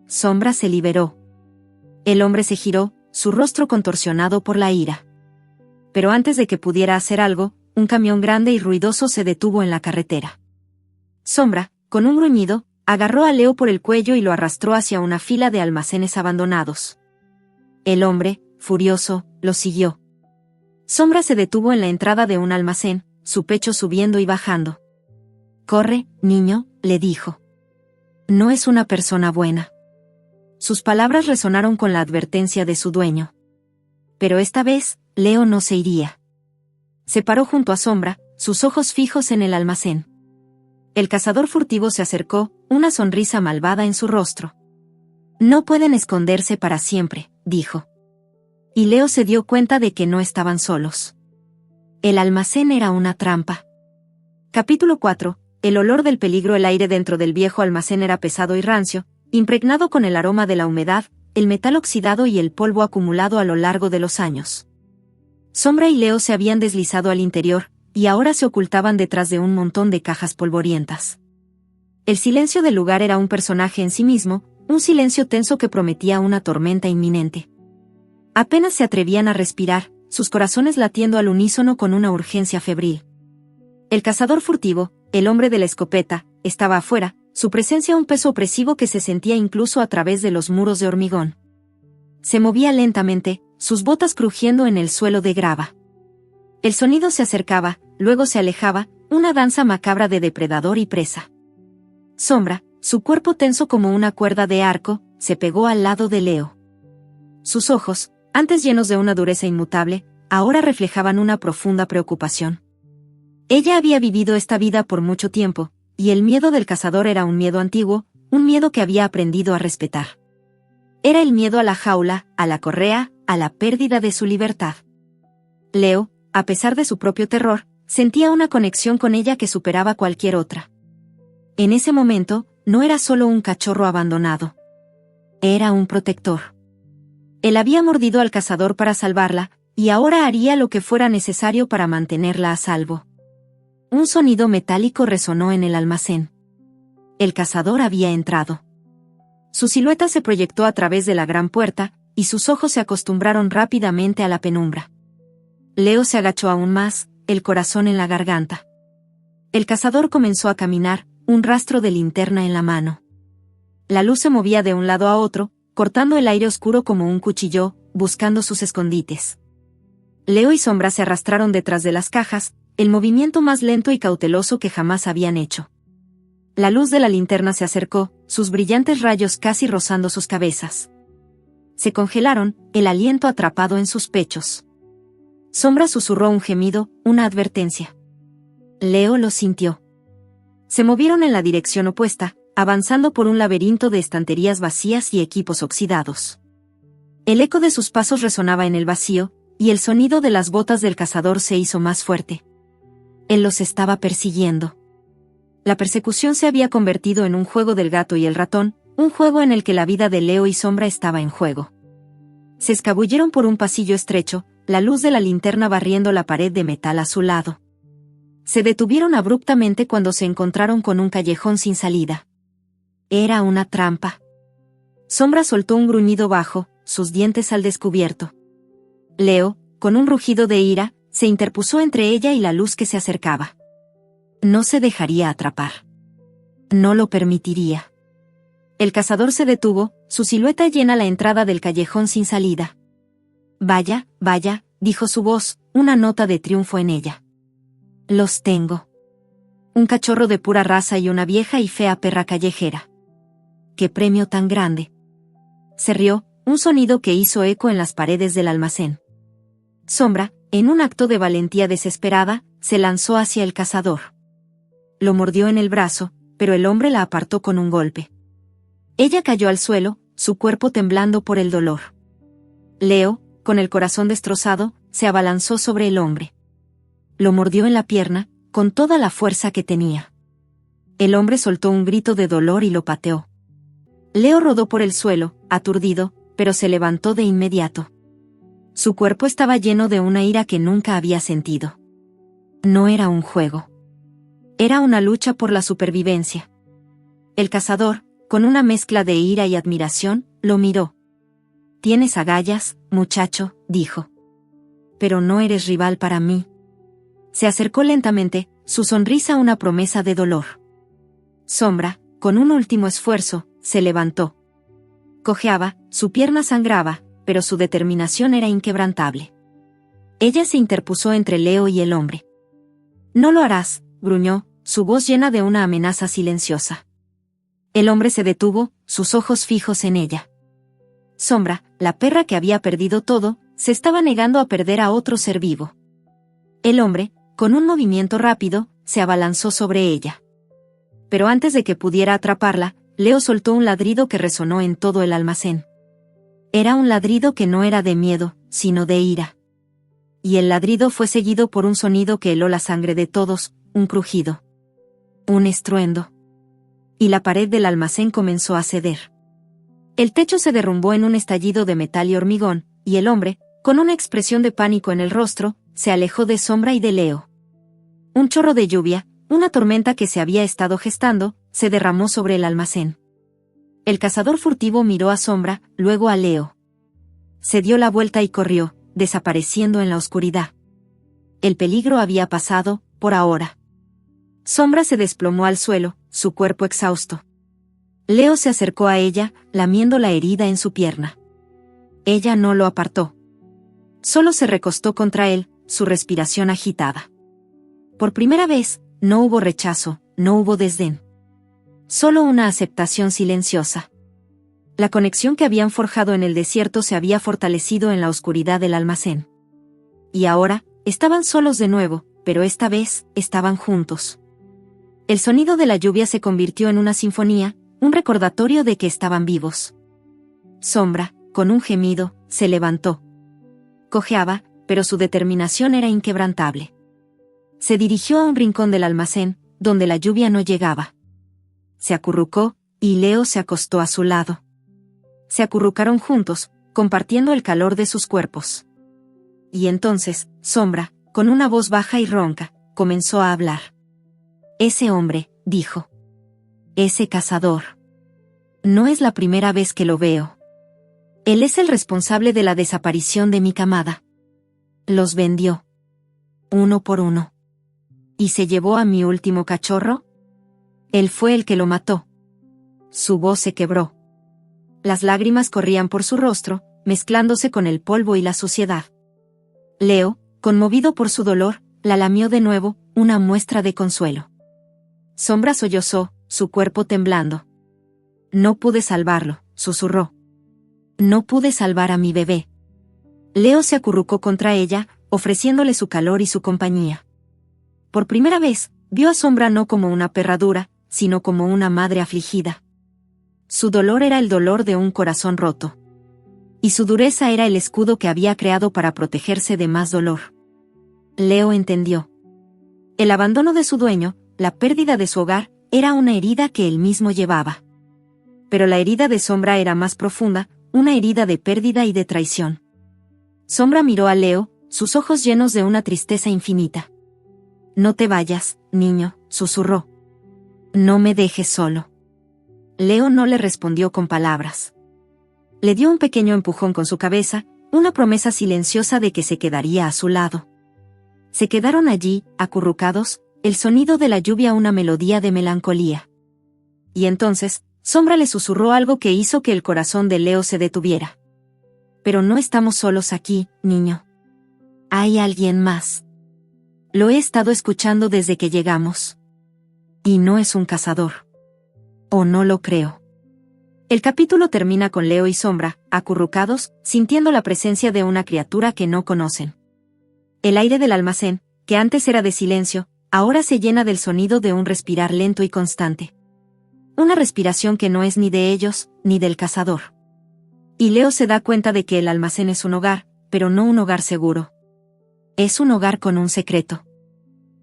Sombra se liberó. El hombre se giró, su rostro contorsionado por la ira. Pero antes de que pudiera hacer algo, un camión grande y ruidoso se detuvo en la carretera. Sombra, con un gruñido, agarró a Leo por el cuello y lo arrastró hacia una fila de almacenes abandonados. El hombre, furioso, lo siguió. Sombra se detuvo en la entrada de un almacén, su pecho subiendo y bajando. «Corre, niño», le dijo. «No es una persona buena». Sus palabras resonaron con la advertencia de su dueño. Pero esta vez, Leo no se iría. Se paró junto a Sombra, sus ojos fijos en el almacén. El cazador furtivo se acercó, una sonrisa malvada en su rostro. «No pueden esconderse para siempre», dijo. Y Leo se dio cuenta de que no estaban solos. El almacén era una trampa. Capítulo 4. El olor del peligro. El aire dentro del viejo almacén era pesado y rancio, impregnado con el aroma de la humedad, el metal oxidado y el polvo acumulado a lo largo de los años. Sombra y Leo se habían deslizado al interior, y ahora se ocultaban detrás de un montón de cajas polvorientas. El silencio del lugar era un personaje en sí mismo, un silencio tenso que prometía una tormenta inminente. Apenas se atrevían a respirar, sus corazones latiendo al unísono con una urgencia febril. El cazador furtivo, el hombre de la escopeta, estaba afuera, su presencia un peso opresivo que se sentía incluso a través de los muros de hormigón. Se movía lentamente, sus botas crujiendo en el suelo de grava. El sonido se acercaba, luego se alejaba, una danza macabra de depredador y presa. Sombra, su cuerpo tenso como una cuerda de arco, se pegó al lado de Leo. Sus ojos, antes llenos de una dureza inmutable, ahora reflejaban una profunda preocupación. Ella había vivido esta vida por mucho tiempo, y el miedo del cazador era un miedo antiguo, un miedo que había aprendido a respetar. Era el miedo a la jaula, a la correa, a la pérdida de su libertad. Leo, a pesar de su propio terror, sentía una conexión con ella que superaba cualquier otra. En ese momento, no era solo un cachorro abandonado. Era un protector. Él había mordido al cazador para salvarla, y ahora haría lo que fuera necesario para mantenerla a salvo. Un sonido metálico resonó en el almacén. El cazador había entrado. Su silueta se proyectó a través de la gran puerta, y sus ojos se acostumbraron rápidamente a la penumbra. Leo se agachó aún más, el corazón en la garganta. El cazador comenzó a caminar, un rastro de linterna en la mano. La luz se movía de un lado a otro, cortando el aire oscuro como un cuchillo, buscando sus escondites. Leo y Sombra se arrastraron detrás de las cajas, el movimiento más lento y cauteloso que jamás habían hecho. La luz de la linterna se acercó, sus brillantes rayos casi rozando sus cabezas. Se congelaron, el aliento atrapado en sus pechos. Sombra susurró un gemido, una advertencia. Leo lo sintió. Se movieron en la dirección opuesta, avanzando por un laberinto de estanterías vacías y equipos oxidados. El eco de sus pasos resonaba en el vacío, y el sonido de las botas del cazador se hizo más fuerte. Él los estaba persiguiendo. La persecución se había convertido en un juego del gato y el ratón, un juego en el que la vida de Leo y Sombra estaba en juego. Se escabulleron por un pasillo estrecho, la luz de la linterna barriendo la pared de metal a su lado. Se detuvieron abruptamente cuando se encontraron con un callejón sin salida. Era una trampa. Sombra soltó un gruñido bajo, sus dientes al descubierto. Leo, con un rugido de ira, se interpuso entre ella y la luz que se acercaba. No se dejaría atrapar. No lo permitiría. El cazador se detuvo, su silueta llena la entrada del callejón sin salida. Vaya, vaya, dijo su voz, una nota de triunfo en ella. Los tengo. Un cachorro de pura raza y una vieja y fea perra callejera. ¡Qué premio tan grande! Se rió, un sonido que hizo eco en las paredes del almacén. Sombra, en un acto de valentía desesperada, se lanzó hacia el cazador. Lo mordió en el brazo, pero el hombre la apartó con un golpe. Ella cayó al suelo, su cuerpo temblando por el dolor. Leo, con el corazón destrozado, se abalanzó sobre el hombre. Lo mordió en la pierna, con toda la fuerza que tenía. El hombre soltó un grito de dolor y lo pateó. Leo rodó por el suelo, aturdido, pero se levantó de inmediato. Su cuerpo estaba lleno de una ira que nunca había sentido. No era un juego. Era una lucha por la supervivencia. El cazador, con una mezcla de ira y admiración, lo miró. «Tienes agallas, muchacho», dijo. «Pero no eres rival para mí». Se acercó lentamente, su sonrisa una promesa de dolor. Sombra, con un último esfuerzo, se levantó. Cojeaba, su pierna sangraba, pero su determinación era inquebrantable. Ella se interpuso entre Leo y el hombre. «No lo harás», gruñó, su voz llena de una amenaza silenciosa. El hombre se detuvo, sus ojos fijos en ella. Sombra, la perra que había perdido todo, se estaba negando a perder a otro ser vivo. El hombre, con un movimiento rápido, se abalanzó sobre ella. Pero antes de que pudiera atraparla, Leo soltó un ladrido que resonó en todo el almacén. Era un ladrido que no era de miedo, sino de ira. Y el ladrido fue seguido por un sonido que heló la sangre de todos, un crujido. Un estruendo. Y la pared del almacén comenzó a ceder. El techo se derrumbó en un estallido de metal y hormigón, y el hombre, con una expresión de pánico en el rostro, se alejó de Sombra y de Leo. Un chorro de lluvia, una tormenta que se había estado gestando, se derramó sobre el almacén. El cazador furtivo miró a Sombra, luego a Leo. Se dio la vuelta y corrió, desapareciendo en la oscuridad. El peligro había pasado, por ahora. Sombra se desplomó al suelo, su cuerpo exhausto. Leo se acercó a ella, lamiendo la herida en su pierna. Ella no lo apartó. Solo se recostó contra él, su respiración agitada. Por primera vez, no hubo rechazo, no hubo desdén. Solo una aceptación silenciosa. La conexión que habían forjado en el desierto se había fortalecido en la oscuridad del almacén. Y ahora, estaban solos de nuevo, pero esta vez, estaban juntos. El sonido de la lluvia se convirtió en una sinfonía, un recordatorio de que estaban vivos. Sombra, con un gemido, se levantó. Cojeaba, pero su determinación era inquebrantable. Se dirigió a un rincón del almacén, donde la lluvia no llegaba. Se acurrucó, y Leo se acostó a su lado. Se acurrucaron juntos, compartiendo el calor de sus cuerpos. Y entonces, Sombra, con una voz baja y ronca, comenzó a hablar. «Ese hombre», dijo. «Ese cazador. No es la primera vez que lo veo. Él es el responsable de la desaparición de mi camada. Los vendió. Uno por uno. ¿Y se llevó a mi último cachorro? Él fue el que lo mató». Su voz se quebró. Las lágrimas corrían por su rostro, mezclándose con el polvo y la suciedad. Leo, conmovido por su dolor, la lamió de nuevo, una muestra de consuelo. Sombra sollozó, su cuerpo temblando. No pude salvarlo, susurró. No pude salvar a mi bebé. Leo se acurrucó contra ella, ofreciéndole su calor y su compañía. Por primera vez, vio a Sombra no como una perra dura, sino como una madre afligida. Su dolor era el dolor de un corazón roto. Y su dureza era el escudo que había creado para protegerse de más dolor. Leo entendió. El abandono de su dueño, la pérdida de su hogar, era una herida que él mismo llevaba. Pero la herida de Sombra era más profunda, una herida de pérdida y de traición. Sombra miró a Leo, sus ojos llenos de una tristeza infinita. No te vayas, niño, susurró. No me dejes solo. Leo no le respondió con palabras. Le dio un pequeño empujón con su cabeza, una promesa silenciosa de que se quedaría a su lado. Se quedaron allí, acurrucados, el sonido de la lluvia una melodía de melancolía. Y entonces, Sombra le susurró algo que hizo que el corazón de Leo se detuviera. Pero no estamos solos aquí, niño. Hay alguien más. Lo he estado escuchando desde que llegamos. Y no es un cazador. O no lo creo. El capítulo termina con Leo y Sombra, acurrucados, sintiendo la presencia de una criatura que no conocen. El aire del almacén, que antes era de silencio, ahora se llena del sonido de un respirar lento y constante. Una respiración que no es ni de ellos, ni del cazador. Y Leo se da cuenta de que el almacén es un hogar, pero no un hogar seguro. Es un hogar con un secreto.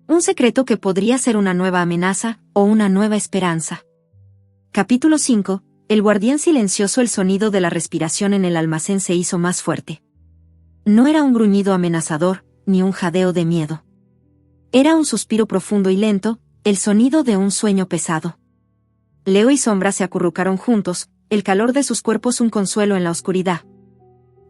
Un secreto que podría ser una nueva amenaza, o una nueva esperanza. Capítulo 5. El guardián silencioso. El sonido de la respiración en el almacén se hizo más fuerte. No era un gruñido amenazador, ni un jadeo de miedo. Era un suspiro profundo y lento, el sonido de un sueño pesado. Leo y Sombra se acurrucaron juntos, el calor de sus cuerpos un consuelo en la oscuridad.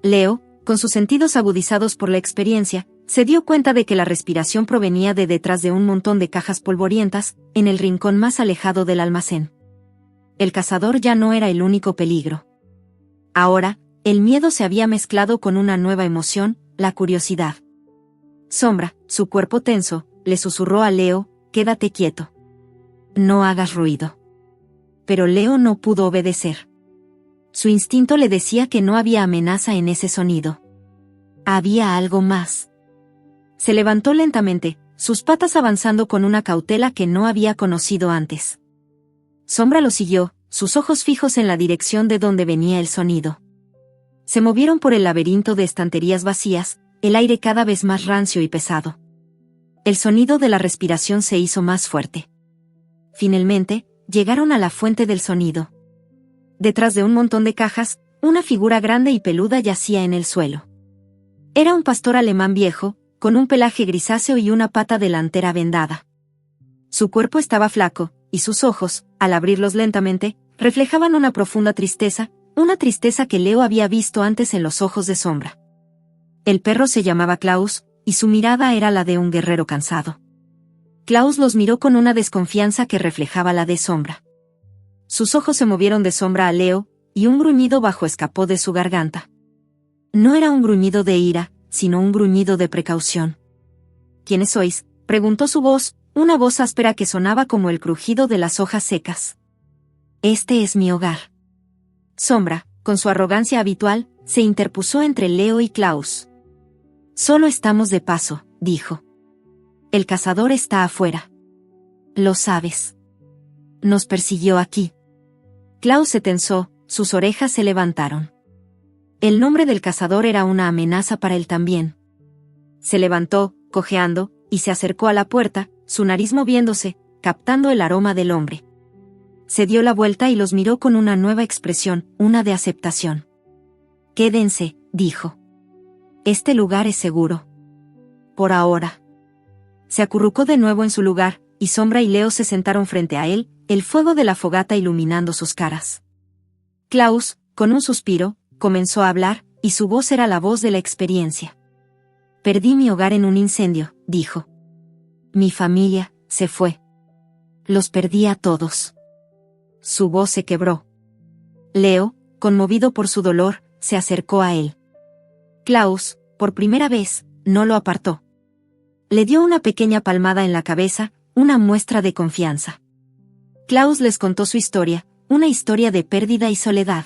Leo, con sus sentidos agudizados por la experiencia, se dio cuenta de que la respiración provenía de detrás de un montón de cajas polvorientas, en el rincón más alejado del almacén. El cazador ya no era el único peligro. Ahora, el miedo se había mezclado con una nueva emoción, la curiosidad. Sombra, su cuerpo tenso, le susurró a Leo, quédate quieto. No hagas ruido. Pero Leo no pudo obedecer. Su instinto le decía que no había amenaza en ese sonido. Había algo más. Se levantó lentamente, sus patas avanzando con una cautela que no había conocido antes. Sombra lo siguió, sus ojos fijos en la dirección de donde venía el sonido. Se movieron por el laberinto de estanterías vacías, el aire cada vez más rancio y pesado. El sonido de la respiración se hizo más fuerte. Finalmente, llegaron a la fuente del sonido. Detrás de un montón de cajas, una figura grande y peluda yacía en el suelo. Era un pastor alemán viejo, con un pelaje grisáceo y una pata delantera vendada. Su cuerpo estaba flaco, y sus ojos, al abrirlos lentamente, reflejaban una profunda tristeza, una tristeza que Leo había visto antes en los ojos de Sombra. El perro se llamaba Klaus, y su mirada era la de un guerrero cansado. Klaus los miró con una desconfianza que reflejaba la de Sombra. Sus ojos se movieron de Sombra a Leo, y un gruñido bajo escapó de su garganta. No era un gruñido de ira, sino un gruñido de precaución. ¿Quiénes sois?, preguntó su voz, una voz áspera que sonaba como el crujido de las hojas secas. Este es mi hogar. Sombra, con su arrogancia habitual, se interpuso entre Leo y Klaus. Solo estamos de paso, dijo. El cazador está afuera. Lo sabes. Nos persiguió aquí. Klaus se tensó, sus orejas se levantaron. El nombre del cazador era una amenaza para él también. Se levantó, cojeando, y se acercó a la puerta, su nariz moviéndose, captando el aroma del hombre. Se dio la vuelta y los miró con una nueva expresión, una de aceptación. Quédense, dijo. Este lugar es seguro. Por ahora. Se acurrucó de nuevo en su lugar, y Sombra y Leo se sentaron frente a él, el fuego de la fogata iluminando sus caras. Klaus, con un suspiro, comenzó a hablar, y su voz era la voz de la experiencia. Perdí mi hogar en un incendio, dijo. Mi familia se fue. Los perdí a todos. Su voz se quebró. Leo, conmovido por su dolor, se acercó a él. Klaus, por primera vez, no lo apartó. Le dio una pequeña palmada en la cabeza, una muestra de confianza. Klaus les contó su historia, una historia de pérdida y soledad.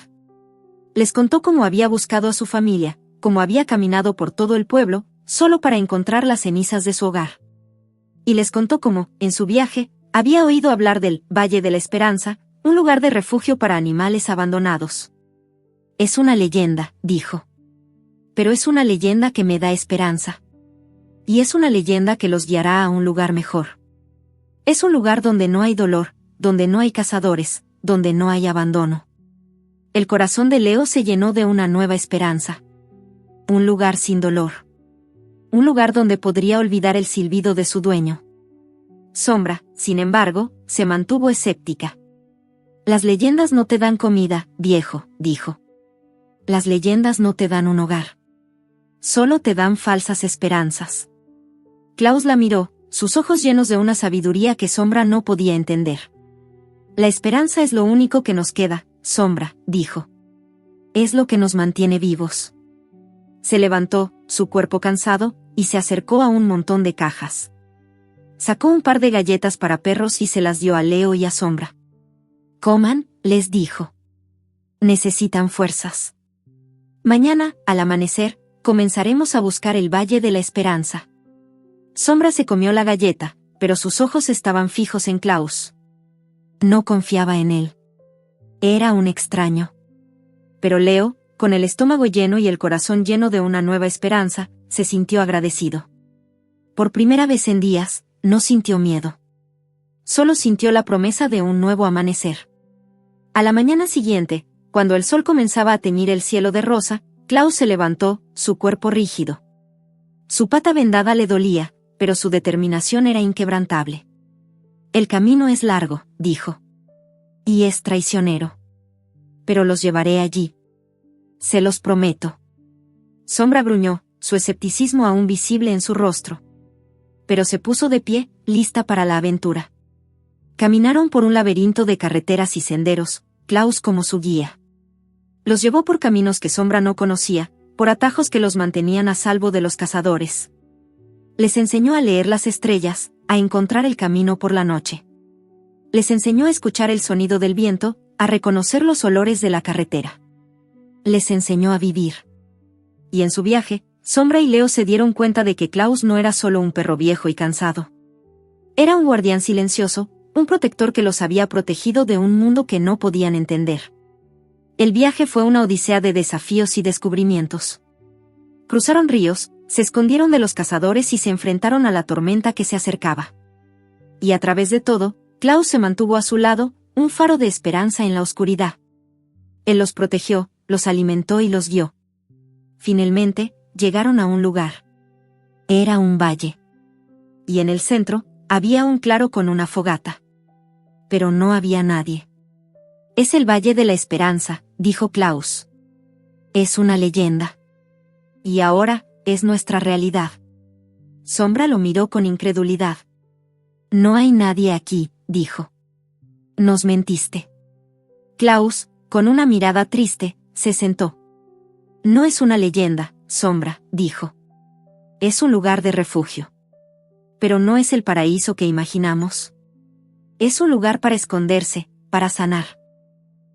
Les contó cómo había buscado a su familia, cómo había caminado por todo el pueblo, solo para encontrar las cenizas de su hogar. Y les contó cómo, en su viaje, había oído hablar del Valle de la Esperanza, un lugar de refugio para animales abandonados. Es una leyenda, dijo. Pero es una leyenda que me da esperanza. Y es una leyenda que los guiará a un lugar mejor. Es un lugar donde no hay dolor, donde no hay cazadores, donde no hay abandono. El corazón de Leo se llenó de una nueva esperanza. Un lugar sin dolor. Un lugar donde podría olvidar el silbido de su dueño. Sombra, sin embargo, se mantuvo escéptica. Las leyendas no te dan comida, viejo, dijo. Las leyendas no te dan un hogar. Solo te dan falsas esperanzas. Klaus la miró, sus ojos llenos de una sabiduría que Sombra no podía entender. La esperanza es lo único que nos queda, Sombra, dijo. Es lo que nos mantiene vivos. Se levantó, su cuerpo cansado, y se acercó a un montón de cajas. Sacó un par de galletas para perros y se las dio a Leo y a Sombra. Coman, les dijo. Necesitan fuerzas. Mañana, al amanecer, comenzaremos a buscar el Valle de la Esperanza. Sombra se comió la galleta, pero sus ojos estaban fijos en Klaus. No confiaba en él. Era un extraño. Pero Leo, con el estómago lleno y el corazón lleno de una nueva esperanza, se sintió agradecido. Por primera vez en días, no sintió miedo. Solo sintió la promesa de un nuevo amanecer. A la mañana siguiente, cuando el sol comenzaba a teñir el cielo de rosa, Klaus se levantó, su cuerpo rígido. Su pata vendada le dolía, pero su determinación era inquebrantable. El camino es largo, dijo. Y es traicionero. Pero los llevaré allí. Se los prometo. Sombra gruñó, su escepticismo aún visible en su rostro. Pero se puso de pie, lista para la aventura. Caminaron por un laberinto de carreteras y senderos, Klaus como su guía. Los llevó por caminos que Sombra no conocía, por atajos que los mantenían a salvo de los cazadores. Les enseñó a leer las estrellas, a encontrar el camino por la noche. Les enseñó a escuchar el sonido del viento, a reconocer los olores de la carretera. Les enseñó a vivir. Y en su viaje, Sombra y Leo se dieron cuenta de que Klaus no era solo un perro viejo y cansado. Era un guardián silencioso, un protector que los había protegido de un mundo que no podían entender. El viaje fue una odisea de desafíos y descubrimientos. Cruzaron ríos, se escondieron de los cazadores y se enfrentaron a la tormenta que se acercaba. Y a través de todo, Klaus se mantuvo a su lado, un faro de esperanza en la oscuridad. Él los protegió, los alimentó y los guió. Finalmente, llegaron a un lugar. Era un valle. Y en el centro, había un claro con una fogata. Pero no había nadie. Es el Valle de la Esperanza, dijo Klaus. Es una leyenda. Y ahora, es nuestra realidad. Sombra lo miró con incredulidad. No hay nadie aquí, dijo. Nos mentiste. Klaus, con una mirada triste, se sentó. No es una leyenda, Sombra, dijo. Es un lugar de refugio. Pero no es el paraíso que imaginamos. Es un lugar para esconderse, para sanar.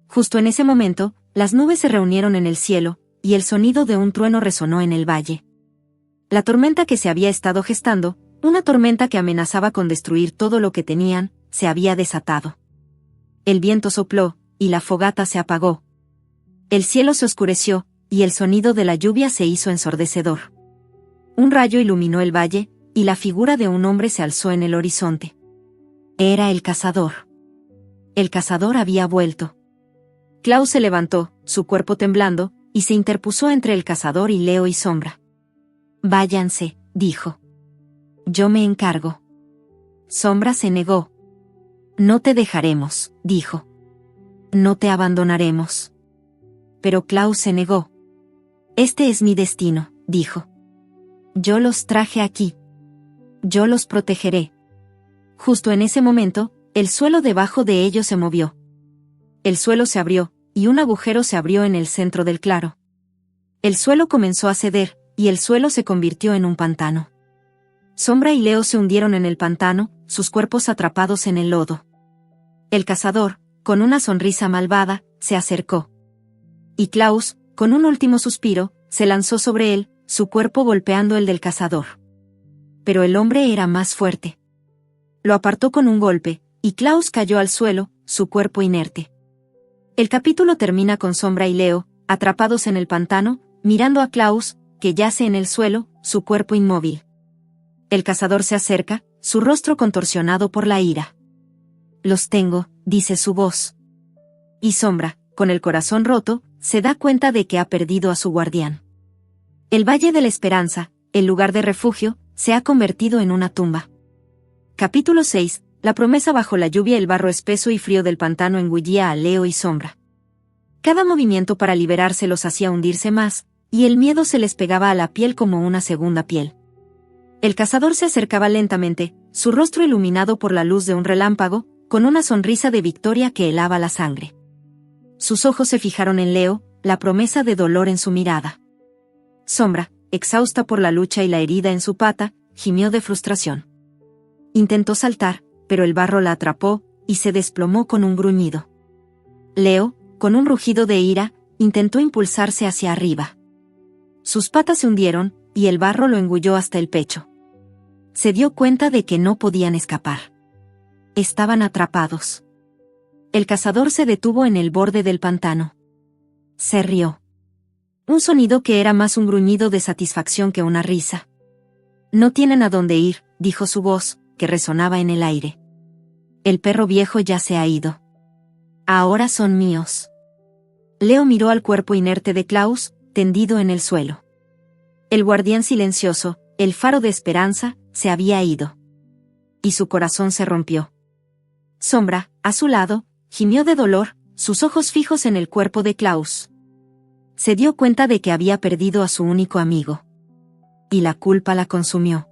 Justo en ese momento, las nubes se reunieron en el cielo, y el sonido de un trueno resonó en el valle. La tormenta que se había estado gestando, una tormenta que amenazaba con destruir todo lo que tenían, se había desatado. El viento sopló, y la fogata se apagó. El cielo se oscureció, y el sonido de la lluvia se hizo ensordecedor. Un rayo iluminó el valle, y la figura de un hombre se alzó en el horizonte. Era el cazador. El cazador había vuelto. Klaus se levantó, su cuerpo temblando, y se interpuso entre el cazador y Leo y Sombra. Váyanse, dijo. Yo me encargo. Sombra se negó. No te dejaremos, dijo. No te abandonaremos. Pero Klaus se negó. Este es mi destino, dijo. Yo los traje aquí. Yo los protegeré. Justo en ese momento, el suelo debajo de ellos se movió. El suelo se abrió, y un agujero se abrió en el centro del claro. El suelo comenzó a ceder, y el suelo se convirtió en un pantano. Sombra y Leo se hundieron en el pantano, sus cuerpos atrapados en el lodo. El cazador, con una sonrisa malvada, se acercó. Y Klaus, con un último suspiro, se lanzó sobre él, su cuerpo golpeando el del cazador. Pero el hombre era más fuerte. Lo apartó con un golpe, y Klaus cayó al suelo, su cuerpo inerte. El capítulo termina con Sombra y Leo, atrapados en el pantano, mirando a Klaus, que yace en el suelo, su cuerpo inmóvil. El cazador se acerca, su rostro contorsionado por la ira. «Los tengo», dice su voz. Y Sombra, con el corazón roto, se da cuenta de que ha perdido a su guardián. El Valle de la Esperanza, el lugar de refugio, se ha convertido en una tumba. Capítulo 6. La promesa. Bajo la lluvia. El barro espeso y frío del pantano engullía a Leo y Sombra. Cada movimiento para liberarse los hacía hundirse más, y el miedo se les pegaba a la piel como una segunda piel. El cazador se acercaba lentamente, su rostro iluminado por la luz de un relámpago, con una sonrisa de victoria que helaba la sangre. Sus ojos se fijaron en Leo, la promesa de dolor en su mirada. Sombra, exhausta por la lucha y la herida en su pata, gimió de frustración. Intentó saltar, pero el barro la atrapó, y se desplomó con un gruñido. Leo, con un rugido de ira, intentó impulsarse hacia arriba. Sus patas se hundieron, y el barro lo engulló hasta el pecho. Se dio cuenta de que no podían escapar. Estaban atrapados. El cazador se detuvo en el borde del pantano. Se rió. Un sonido que era más un gruñido de satisfacción que una risa. «No tienen a dónde ir», dijo su voz, que resonaba en el aire. «El perro viejo ya se ha ido. Ahora son míos». Leo miró al cuerpo inerte de Klaus, tendido en el suelo. El guardián silencioso, el faro de esperanza, se había ido. Y su corazón se rompió. Sombra, a su lado, gimió de dolor, sus ojos fijos en el cuerpo de Klaus. Se dio cuenta de que había perdido a su único amigo. Y la culpa la consumió.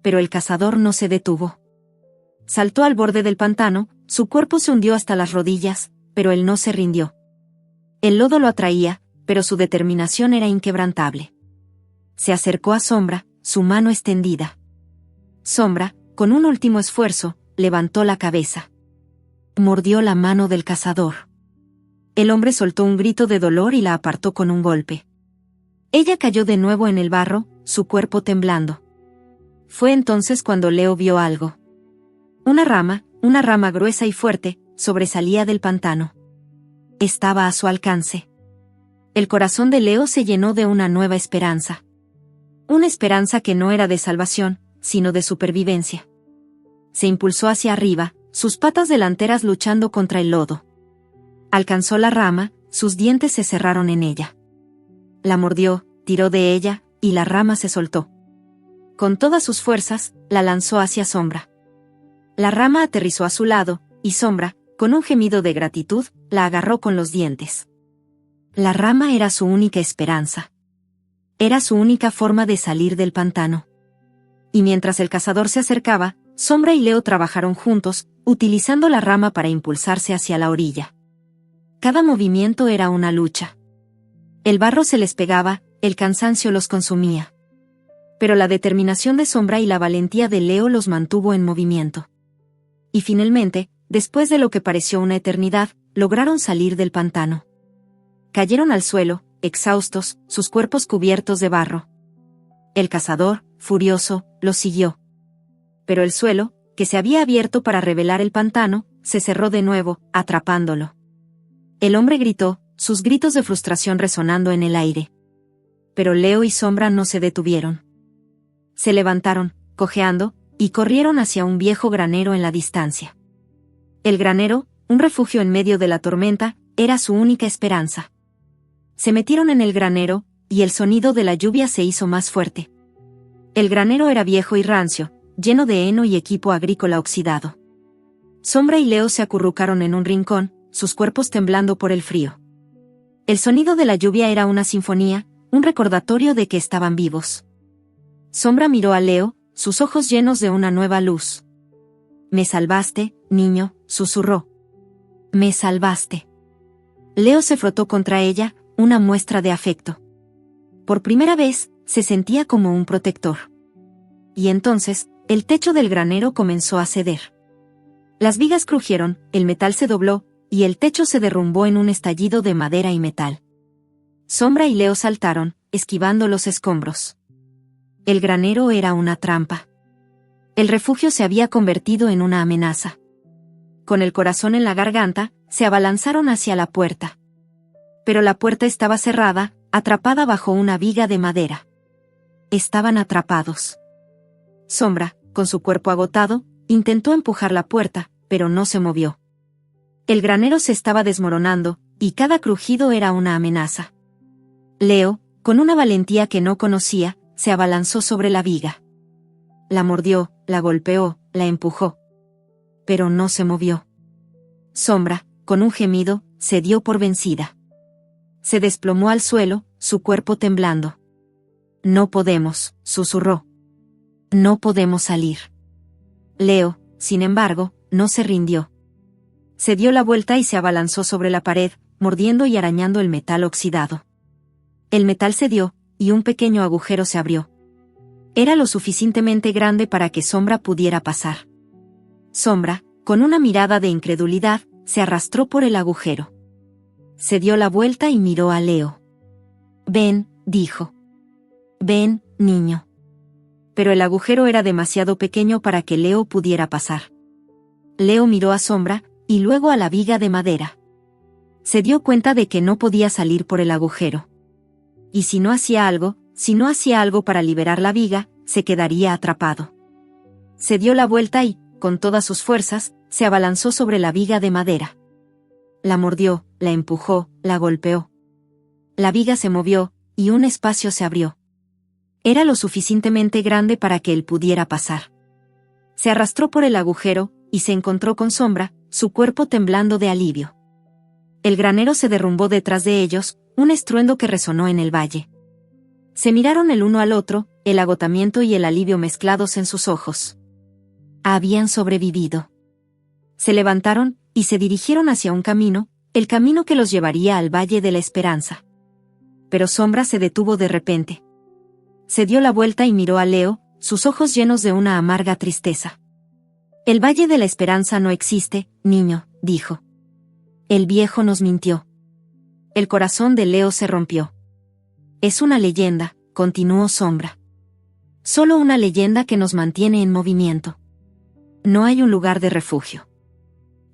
Pero el cazador no se detuvo. Saltó al borde del pantano, su cuerpo se hundió hasta las rodillas, pero él no se rindió. El lodo lo atraía, pero su determinación era inquebrantable. Se acercó a Sombra, su mano extendida. Sombra, con un último esfuerzo, levantó la cabeza. Mordió la mano del cazador. El hombre soltó un grito de dolor y la apartó con un golpe. Ella cayó de nuevo en el barro, su cuerpo temblando. Fue entonces cuando Leo vio algo. Una rama gruesa y fuerte, sobresalía del pantano. Estaba a su alcance. El corazón de Leo se llenó de una nueva esperanza. Una esperanza que no era de salvación, sino de supervivencia. Se impulsó hacia arriba, sus patas delanteras luchando contra el lodo. Alcanzó la rama, sus dientes se cerraron en ella. La mordió, tiró de ella, y la rama se soltó. Con todas sus fuerzas, la lanzó hacia Sombra. La rama aterrizó a su lado, y Sombra, con un gemido de gratitud, la agarró con los dientes. La rama era su única esperanza. Era su única forma de salir del pantano. Y mientras el cazador se acercaba, Sombra y Leo trabajaron juntos, utilizando la rama para impulsarse hacia la orilla. Cada movimiento era una lucha. El barro se les pegaba, el cansancio los consumía. Pero la determinación de Sombra y la valentía de Leo los mantuvo en movimiento. Y finalmente, después de lo que pareció una eternidad, lograron salir del pantano. Cayeron al suelo, exhaustos, sus cuerpos cubiertos de barro. El cazador, furioso, los siguió. Pero el suelo, que se había abierto para revelar el pantano, se cerró de nuevo, atrapándolo. El hombre gritó, sus gritos de frustración resonando en el aire. Pero Leo y Sombra no se detuvieron. Se levantaron, cojeando, y corrieron hacia un viejo granero en la distancia. El granero, un refugio en medio de la tormenta, era su única esperanza. Se metieron en el granero, y el sonido de la lluvia se hizo más fuerte. El granero era viejo y rancio, lleno de heno y equipo agrícola oxidado. Sombra y Leo se acurrucaron en un rincón, sus cuerpos temblando por el frío. El sonido de la lluvia era una sinfonía, un recordatorio de que estaban vivos. Sombra miró a Leo, sus ojos llenos de una nueva luz. «Me salvaste, niño», susurró. «Me salvaste». Leo se frotó contra ella, una muestra de afecto. Por primera vez, se sentía como un protector. Y entonces, el techo del granero comenzó a ceder. Las vigas crujieron, el metal se dobló, y el techo se derrumbó en un estallido de madera y metal. Sombra y Leo saltaron, esquivando los escombros. El granero era una trampa. El refugio se había convertido en una amenaza. Con el corazón en la garganta, se abalanzaron hacia la puerta. Pero la puerta estaba cerrada, atrapada bajo una viga de madera. Estaban atrapados. Sombra, con su cuerpo agotado, intentó empujar la puerta, pero no se movió. El granero se estaba desmoronando, y cada crujido era una amenaza. Leo, con una valentía que no conocía, se abalanzó sobre la viga. La mordió, la golpeó, la empujó. Pero no se movió. Sombra, con un gemido, se dio por vencida. Se desplomó al suelo, su cuerpo temblando. No podemos, susurró. No podemos salir. Leo, sin embargo, no se rindió. Se dio la vuelta y se abalanzó sobre la pared, mordiendo y arañando el metal oxidado. El metal cedió, y un pequeño agujero se abrió. Era lo suficientemente grande para que Sombra pudiera pasar. Sombra, con una mirada de incredulidad, se arrastró por el agujero. Se dio la vuelta y miró a Leo. «Ven», dijo. «Ven, niño». Pero el agujero era demasiado pequeño para que Leo pudiera pasar. Leo miró a Sombra, y luego a la viga de madera. Se dio cuenta de que no podía salir por el agujero. Y si no hacía algo para liberar la viga, se quedaría atrapado. Se dio la vuelta y, con todas sus fuerzas, se abalanzó sobre la viga de madera. La mordió, la empujó, la golpeó. La viga se movió, y un espacio se abrió. Era lo suficientemente grande para que él pudiera pasar. Se arrastró por el agujero, y se encontró con Sombra, su cuerpo temblando de alivio. El granero se derrumbó detrás de ellos, un estruendo que resonó en el valle. Se miraron el uno al otro, el agotamiento y el alivio mezclados en sus ojos. Habían sobrevivido. Se levantaron, y se dirigieron hacia un camino, el camino que los llevaría al Valle de la Esperanza. Pero Sombra se detuvo de repente. Se dio la vuelta y miró a Leo, sus ojos llenos de una amarga tristeza. «El Valle de la Esperanza no existe, niño», dijo. «El viejo nos mintió». El corazón de Leo se rompió. «Es una leyenda», continuó Sombra. «Solo una leyenda que nos mantiene en movimiento. No hay un lugar de refugio.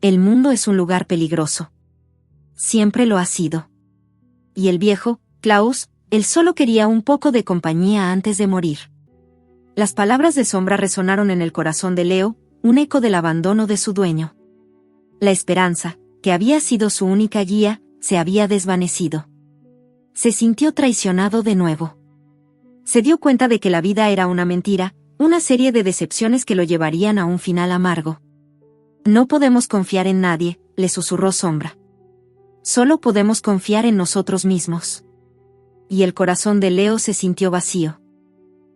El mundo es un lugar peligroso. Siempre lo ha sido. Y el viejo, Klaus, él solo quería un poco de compañía antes de morir». Las palabras de Sombra resonaron en el corazón de Leo, un eco del abandono de su dueño. La esperanza, que había sido su única guía, se había desvanecido. Se sintió traicionado de nuevo. Se dio cuenta de que la vida era una mentira, una serie de decepciones que lo llevarían a un final amargo. «No podemos confiar en nadie», le susurró Sombra. «Solo podemos confiar en nosotros mismos». Y el corazón de Leo se sintió vacío.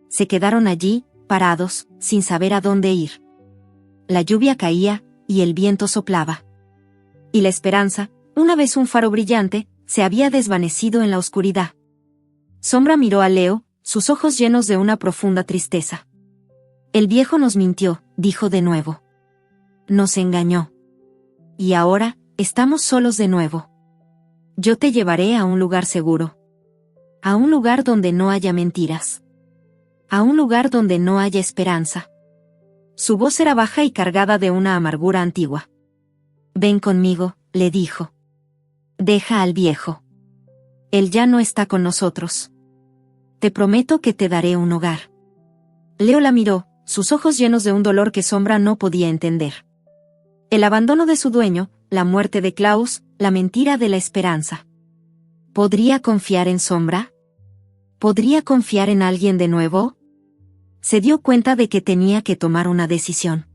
Se quedaron allí, parados, sin saber a dónde ir. La lluvia caía, y el viento soplaba. Y la esperanza, una vez un faro brillante, se había desvanecido en la oscuridad. Sombra miró a Leo, sus ojos llenos de una profunda tristeza. «El viejo nos mintió», dijo de nuevo. «Nos engañó. Y ahora, estamos solos de nuevo. Yo te llevaré a un lugar seguro. A un lugar donde no haya mentiras. A un lugar donde no haya esperanza». Su voz era baja y cargada de una amargura antigua. «Ven conmigo», le dijo. «Deja al viejo. Él ya no está con nosotros. Te prometo que te daré un hogar». Leo la miró, sus ojos llenos de un dolor que Sombra no podía entender. El abandono de su dueño, la muerte de Klaus, la mentira de la esperanza. ¿Podría confiar en Sombra? ¿Podría confiar en alguien de nuevo? Se dio cuenta de que tenía que tomar una decisión.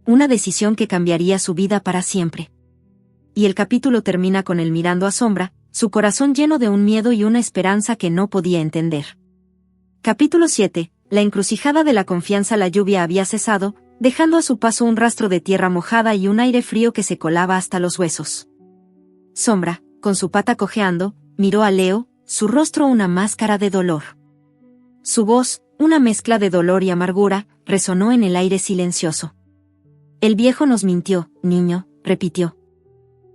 Una decisión que cambiaría su vida para siempre. Y el capítulo termina con él mirando a Sombra, su corazón lleno de un miedo y una esperanza que no podía entender. Capítulo 7. La encrucijada de la confianza. La lluvia había cesado, dejando a su paso un rastro de tierra mojada y un aire frío que se colaba hasta los huesos. Sombra, con su pata cojeando, miró a Leo, su rostro una máscara de dolor. Su voz, una mezcla de dolor y amargura, resonó en el aire silencioso. «El viejo nos mintió, niño», repitió.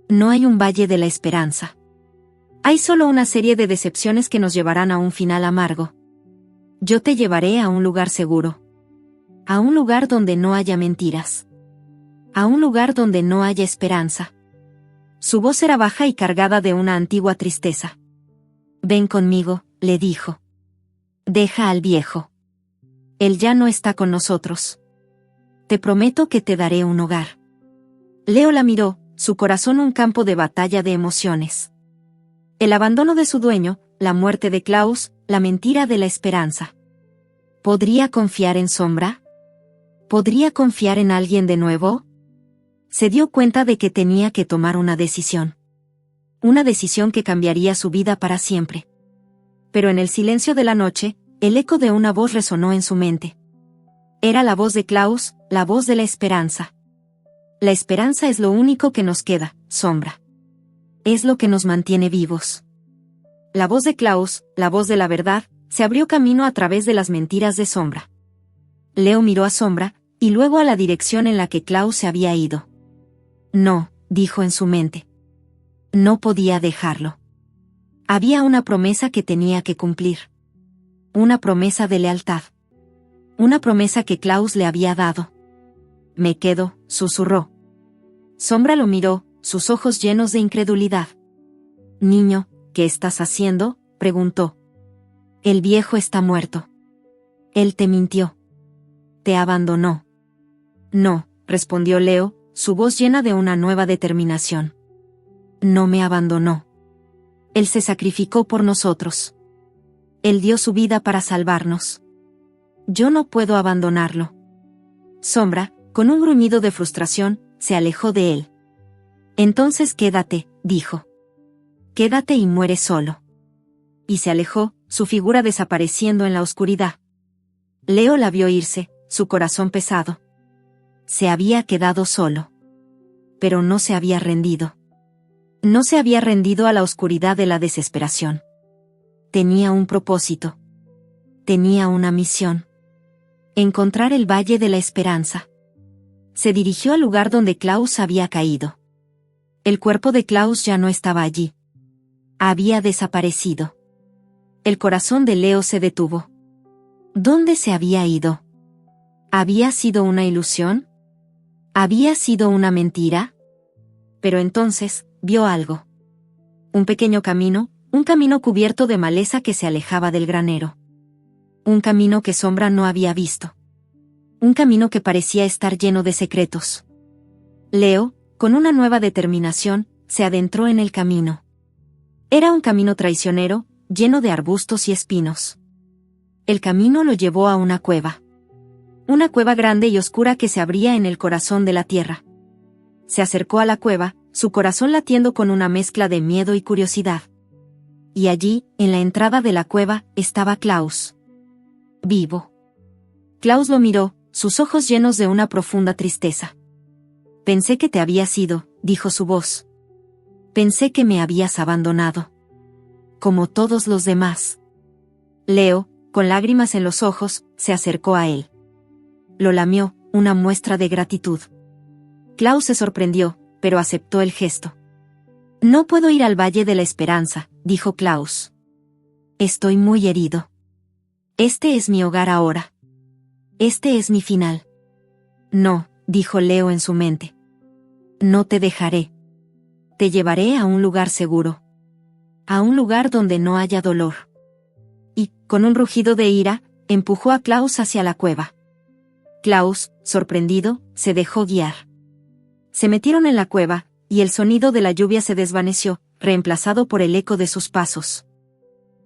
No hay un valle de la esperanza. Hay solo una serie de decepciones que nos llevarán a un final amargo. Yo te llevaré a un lugar seguro. A un lugar donde no haya mentiras. A un lugar donde no haya esperanza. Su voz era baja y cargada de una antigua tristeza. Ven conmigo, le dijo. Deja al viejo. Él ya no está con nosotros. Te prometo que te daré un hogar. Leo la miró, su corazón un campo de batalla de emociones. El abandono de su dueño, la muerte de Klaus, la mentira de la esperanza. ¿Podría confiar en Sombra? ¿Podría confiar en alguien de nuevo? Se dio cuenta de que tenía que tomar una decisión. Una decisión que cambiaría su vida para siempre. Pero en el silencio de la noche, el eco de una voz resonó en su mente. Era la voz de Klaus, la voz de la esperanza. La esperanza es lo único que nos queda, Sombra. Es lo que nos mantiene vivos. La voz de Klaus, la voz de la verdad, se abrió camino a través de las mentiras de Sombra. Leo miró a Sombra, y luego a la dirección en la que Klaus se había ido. No, dijo en su mente. No podía dejarlo. Había una promesa que tenía que cumplir. Una promesa de lealtad. Una promesa que Klaus le había dado. Me quedo, susurró. Sombra lo miró, sus ojos llenos de incredulidad. Niño, ¿qué estás haciendo?, preguntó. El viejo está muerto. Él te mintió. Te abandonó. No, respondió Leo, su voz llena de una nueva determinación. No me abandonó. Él se sacrificó por nosotros. Él dio su vida para salvarnos. Yo no puedo abandonarlo. Sombra, con un gruñido de frustración, se alejó de él. Entonces quédate, dijo. Quédate y muere solo. Y se alejó, su figura desapareciendo en la oscuridad. Leo la vio irse, su corazón pesado. Se había quedado solo. Pero no se había rendido. No se había rendido a la oscuridad de la desesperación. Tenía un propósito. Tenía una misión. Encontrar el Valle de la Esperanza. Se dirigió al lugar donde Klaus había caído. El cuerpo de Klaus ya no estaba allí. Había desaparecido. El corazón de Leo se detuvo. ¿Dónde se había ido? ¿Había sido una ilusión? ¿Había sido una mentira? Pero entonces, vio algo. Un pequeño camino, un camino cubierto de maleza que se alejaba del granero. Un camino que Sombra no había visto. Un camino que parecía estar lleno de secretos. Leo, con una nueva determinación, se adentró en el camino. Era un camino traicionero, lleno de arbustos y espinos. El camino lo llevó a una cueva. Una cueva grande y oscura que se abría en el corazón de la tierra. Se acercó a la cueva, su corazón latiendo con una mezcla de miedo y curiosidad. Y allí, en la entrada de la cueva, estaba Klaus. Vivo. Klaus lo miró, sus ojos llenos de una profunda tristeza. Pensé que te habías ido, dijo su voz. Pensé que me habías abandonado. Como todos los demás. Leo, con lágrimas en los ojos, se acercó a él. Lo lamió, una muestra de gratitud. Klaus se sorprendió, pero aceptó el gesto. No puedo ir al Valle de la Esperanza, dijo Klaus. Estoy muy herido. Este es mi hogar ahora. Este es mi final. No, dijo Leo en su mente. No te dejaré. Te llevaré a un lugar seguro. A un lugar donde no haya dolor. Y, con un rugido de ira, empujó a Klaus hacia la cueva. Klaus, sorprendido, se dejó guiar. Se metieron en la cueva, y el sonido de la lluvia se desvaneció, reemplazado por el eco de sus pasos.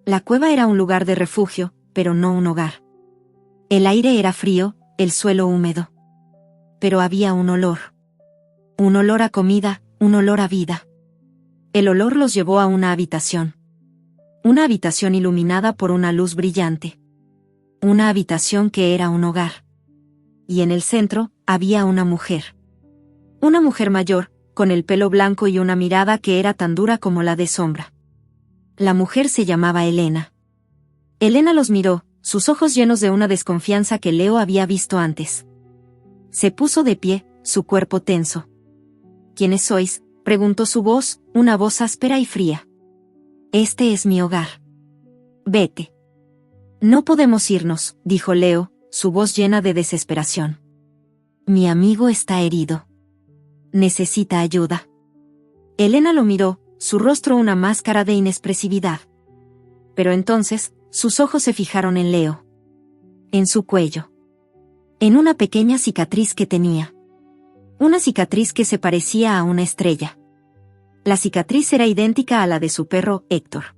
La cueva era un lugar de refugio, pero no un hogar. El aire era frío, el suelo húmedo. Pero había un olor. Un olor a comida, un olor a vida. El olor los llevó a una habitación. Una habitación iluminada por una luz brillante. Una habitación que era un hogar. Y en el centro, había una mujer. Una mujer mayor, con el pelo blanco y una mirada que era tan dura como la de Sombra. La mujer se llamaba Elena. Elena los miró, sus ojos llenos de una desconfianza que Leo había visto antes. Se puso de pie, su cuerpo tenso. ¿Quiénes sois?, Preguntó su voz, una voz áspera y fría. Este es mi hogar. Vete. No podemos irnos, dijo Leo, su voz llena de desesperación. Mi amigo está herido. Necesita ayuda. Elena lo miró, su rostro una máscara de inexpresividad. Pero entonces, sus ojos se fijaron en Leo. En su cuello. En una pequeña cicatriz que tenía. Una cicatriz que se parecía a una estrella. La cicatriz era idéntica a la de su perro, Héctor.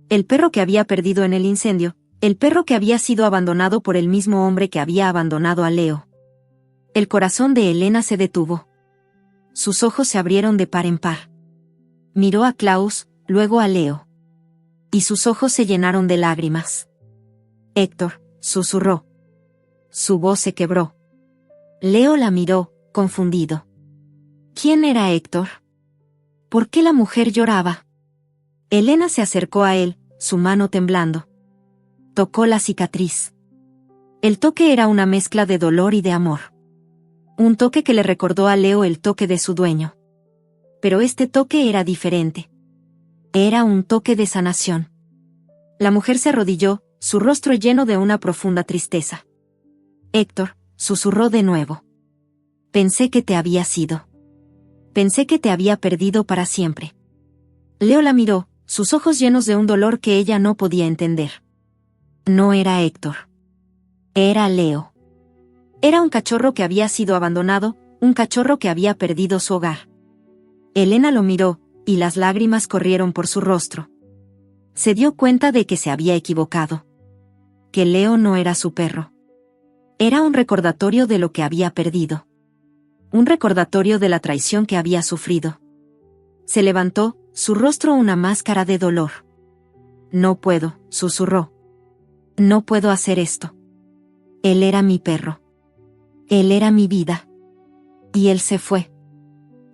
El perro que había perdido en el incendio, el perro que había sido abandonado por el mismo hombre que había abandonado a Leo. El corazón de Elena se detuvo. Sus ojos se abrieron de par en par. Miró a Klaus, luego a Leo. Y sus ojos se llenaron de lágrimas. Héctor, susurró. Su voz se quebró. Leo la miró, confundido. ¿Quién era Héctor? ¿Por qué la mujer lloraba? Elena se acercó a él, su mano temblando. Tocó la cicatriz. El toque era una mezcla de dolor y de amor. Un toque que le recordó a Leo el toque de su dueño. Pero este toque era diferente. Era un toque de sanación. La mujer se arrodilló, su rostro lleno de una profunda tristeza. Héctor, susurró de nuevo. Pensé que te habías ido. Pensé que te había perdido para siempre. Leo la miró, sus ojos llenos de un dolor que ella no podía entender. No era Héctor. Era Leo. Era un cachorro que había sido abandonado, un cachorro que había perdido su hogar. Elena lo miró, y las lágrimas corrieron por su rostro. Se dio cuenta de que se había equivocado. Que Leo no era su perro. Era un recordatorio de lo que había perdido. Un recordatorio de la traición que había sufrido. Se levantó, su rostro una máscara de dolor. No puedo, susurró. No puedo hacer esto. Él era mi perro. Él era mi vida. Y él se fue.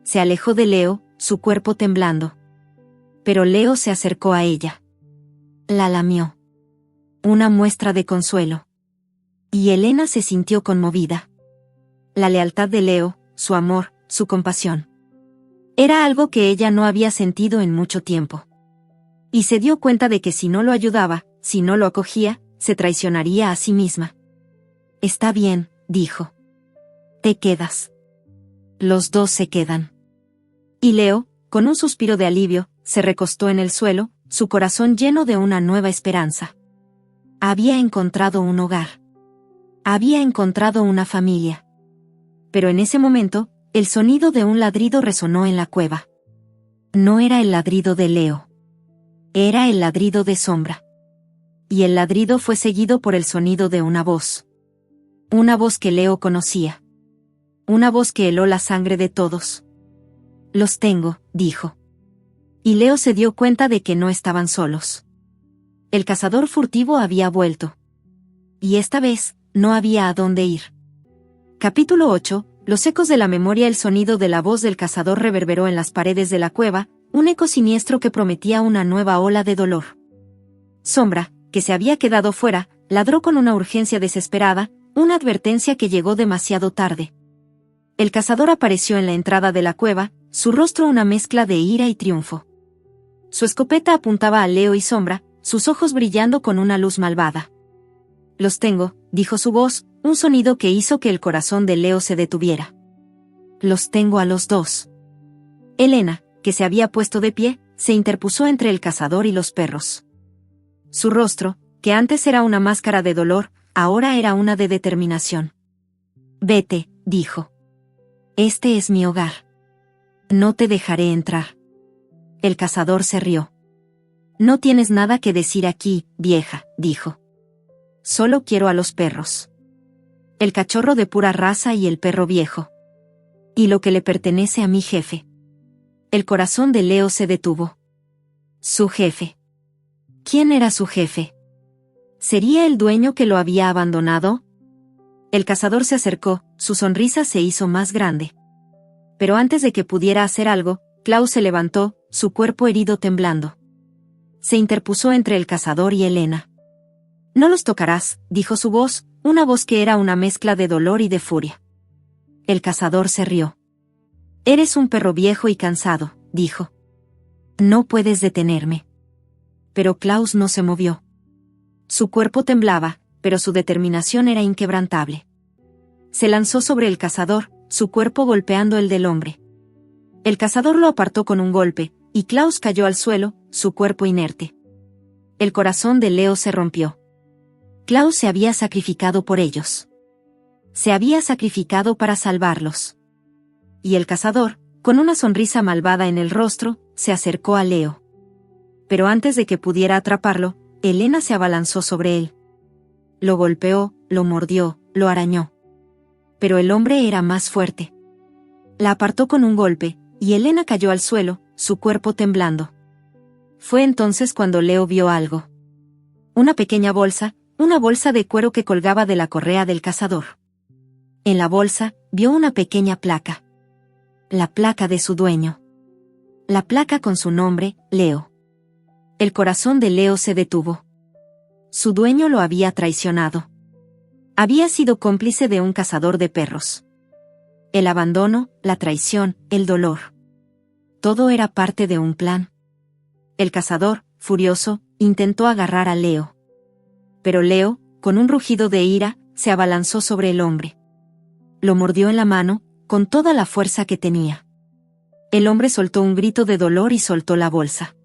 Se alejó de Leo, su cuerpo temblando. Pero Leo se acercó a ella. La lamió. Una muestra de consuelo. Y Elena se sintió conmovida. La lealtad de Leo, su amor, su compasión. Era algo que ella no había sentido en mucho tiempo. Y se dio cuenta de que si no lo ayudaba, si no lo acogía, se traicionaría a sí misma. Está bien, dijo. Te quedas. Los dos se quedan. Y Leo, con un suspiro de alivio, se recostó en el suelo, su corazón lleno de una nueva esperanza. Había encontrado un hogar. Había encontrado una familia. Pero en ese momento, el sonido de un ladrido resonó en la cueva. No era el ladrido de Leo. Era el ladrido de Sombra. Y el ladrido fue seguido por el sonido de una voz. Una voz que Leo conocía. Una voz que heló la sangre de todos. Los tengo, dijo. Y Leo se dio cuenta de que no estaban solos. El cazador furtivo había vuelto. Y esta vez, no había a dónde ir. Capítulo 8. Los ecos de la memoria. El sonido de la voz del cazador reverberó en las paredes de la cueva, un eco siniestro que prometía una nueva ola de dolor. Sombra, que se había quedado fuera, ladró con una urgencia desesperada, una advertencia que llegó demasiado tarde. El cazador apareció en la entrada de la cueva, su rostro una mezcla de ira y triunfo. Su escopeta apuntaba a Leo y Sombra, sus ojos brillando con una luz malvada. Los tengo, dijo su voz, un sonido que hizo que el corazón de Leo se detuviera. Los tengo a los dos. Elena, que se había puesto de pie, se interpuso entre el cazador y los perros. Su rostro, que antes era una máscara de dolor, ahora era una de determinación. Vete, dijo. Este es mi hogar. No te dejaré entrar. El cazador se rió. No tienes nada que decir aquí, vieja, dijo. Solo quiero a los perros. El cachorro de pura raza y el perro viejo. Y lo que le pertenece a mi jefe. El corazón de Leo se detuvo. Su jefe. ¿Quién era su jefe? ¿Sería el dueño que lo había abandonado? El cazador se acercó, su sonrisa se hizo más grande. Pero antes de que pudiera hacer algo, Klaus se levantó, su cuerpo herido temblando. Se interpuso entre el cazador y Elena. No los tocarás, dijo su voz, una voz que era una mezcla de dolor y de furia. El cazador se rió. Eres un perro viejo y cansado, dijo. No puedes detenerme. Pero Klaus no se movió. Su cuerpo temblaba, pero su determinación era inquebrantable. Se lanzó sobre el cazador, su cuerpo golpeando el del hombre. El cazador lo apartó con un golpe, y Klaus cayó al suelo, su cuerpo inerte. El corazón de Leo se rompió. Klaus se había sacrificado por ellos. Se había sacrificado para salvarlos. Y el cazador, con una sonrisa malvada en el rostro, se acercó a Leo. Pero antes de que pudiera atraparlo, Elena se abalanzó sobre él. Lo golpeó, lo mordió, lo arañó. Pero el hombre era más fuerte. La apartó con un golpe, y Elena cayó al suelo, su cuerpo temblando. Fue entonces cuando Leo vio algo. Una pequeña bolsa, una bolsa de cuero que colgaba de la correa del cazador. En la bolsa, vio una pequeña placa. La placa de su dueño. La placa con su nombre, Leo. El corazón de Leo se detuvo. Su dueño lo había traicionado. Había sido cómplice de un cazador de perros. El abandono, la traición, el dolor. Todo era parte de un plan. El cazador, furioso, intentó agarrar a Leo. Pero Leo, con un rugido de ira, se abalanzó sobre el hombre. Lo mordió en la mano, con toda la fuerza que tenía. El hombre soltó un grito de dolor y soltó la bolsa.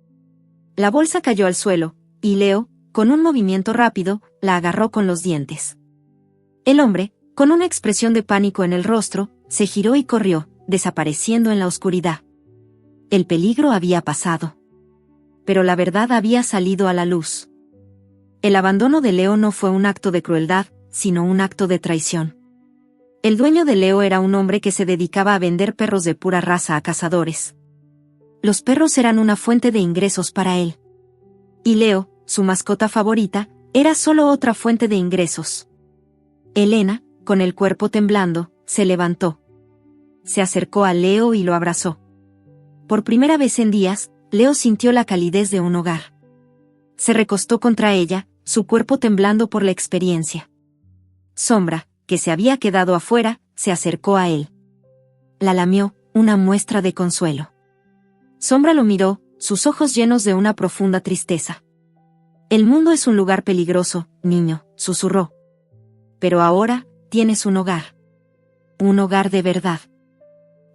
La bolsa cayó al suelo, y Leo, con un movimiento rápido, la agarró con los dientes. El hombre, con una expresión de pánico en el rostro, se giró y corrió, desapareciendo en la oscuridad. El peligro había pasado. Pero la verdad había salido a la luz. El abandono de Leo no fue un acto de crueldad, sino un acto de traición. El dueño de Leo era un hombre que se dedicaba a vender perros de pura raza a cazadores. Los perros eran una fuente de ingresos para él. Y Leo, su mascota favorita, era solo otra fuente de ingresos. Elena, con el cuerpo temblando, se levantó. Se acercó a Leo y lo abrazó. Por primera vez en días, Leo sintió la calidez de un hogar. Se recostó contra ella, su cuerpo temblando por la experiencia. Sombra, que se había quedado afuera, se acercó a él. La lamió, una muestra de consuelo. Sombra lo miró, sus ojos llenos de una profunda tristeza. El mundo es un lugar peligroso, niño, susurró. Pero ahora, tienes un hogar. Un hogar de verdad.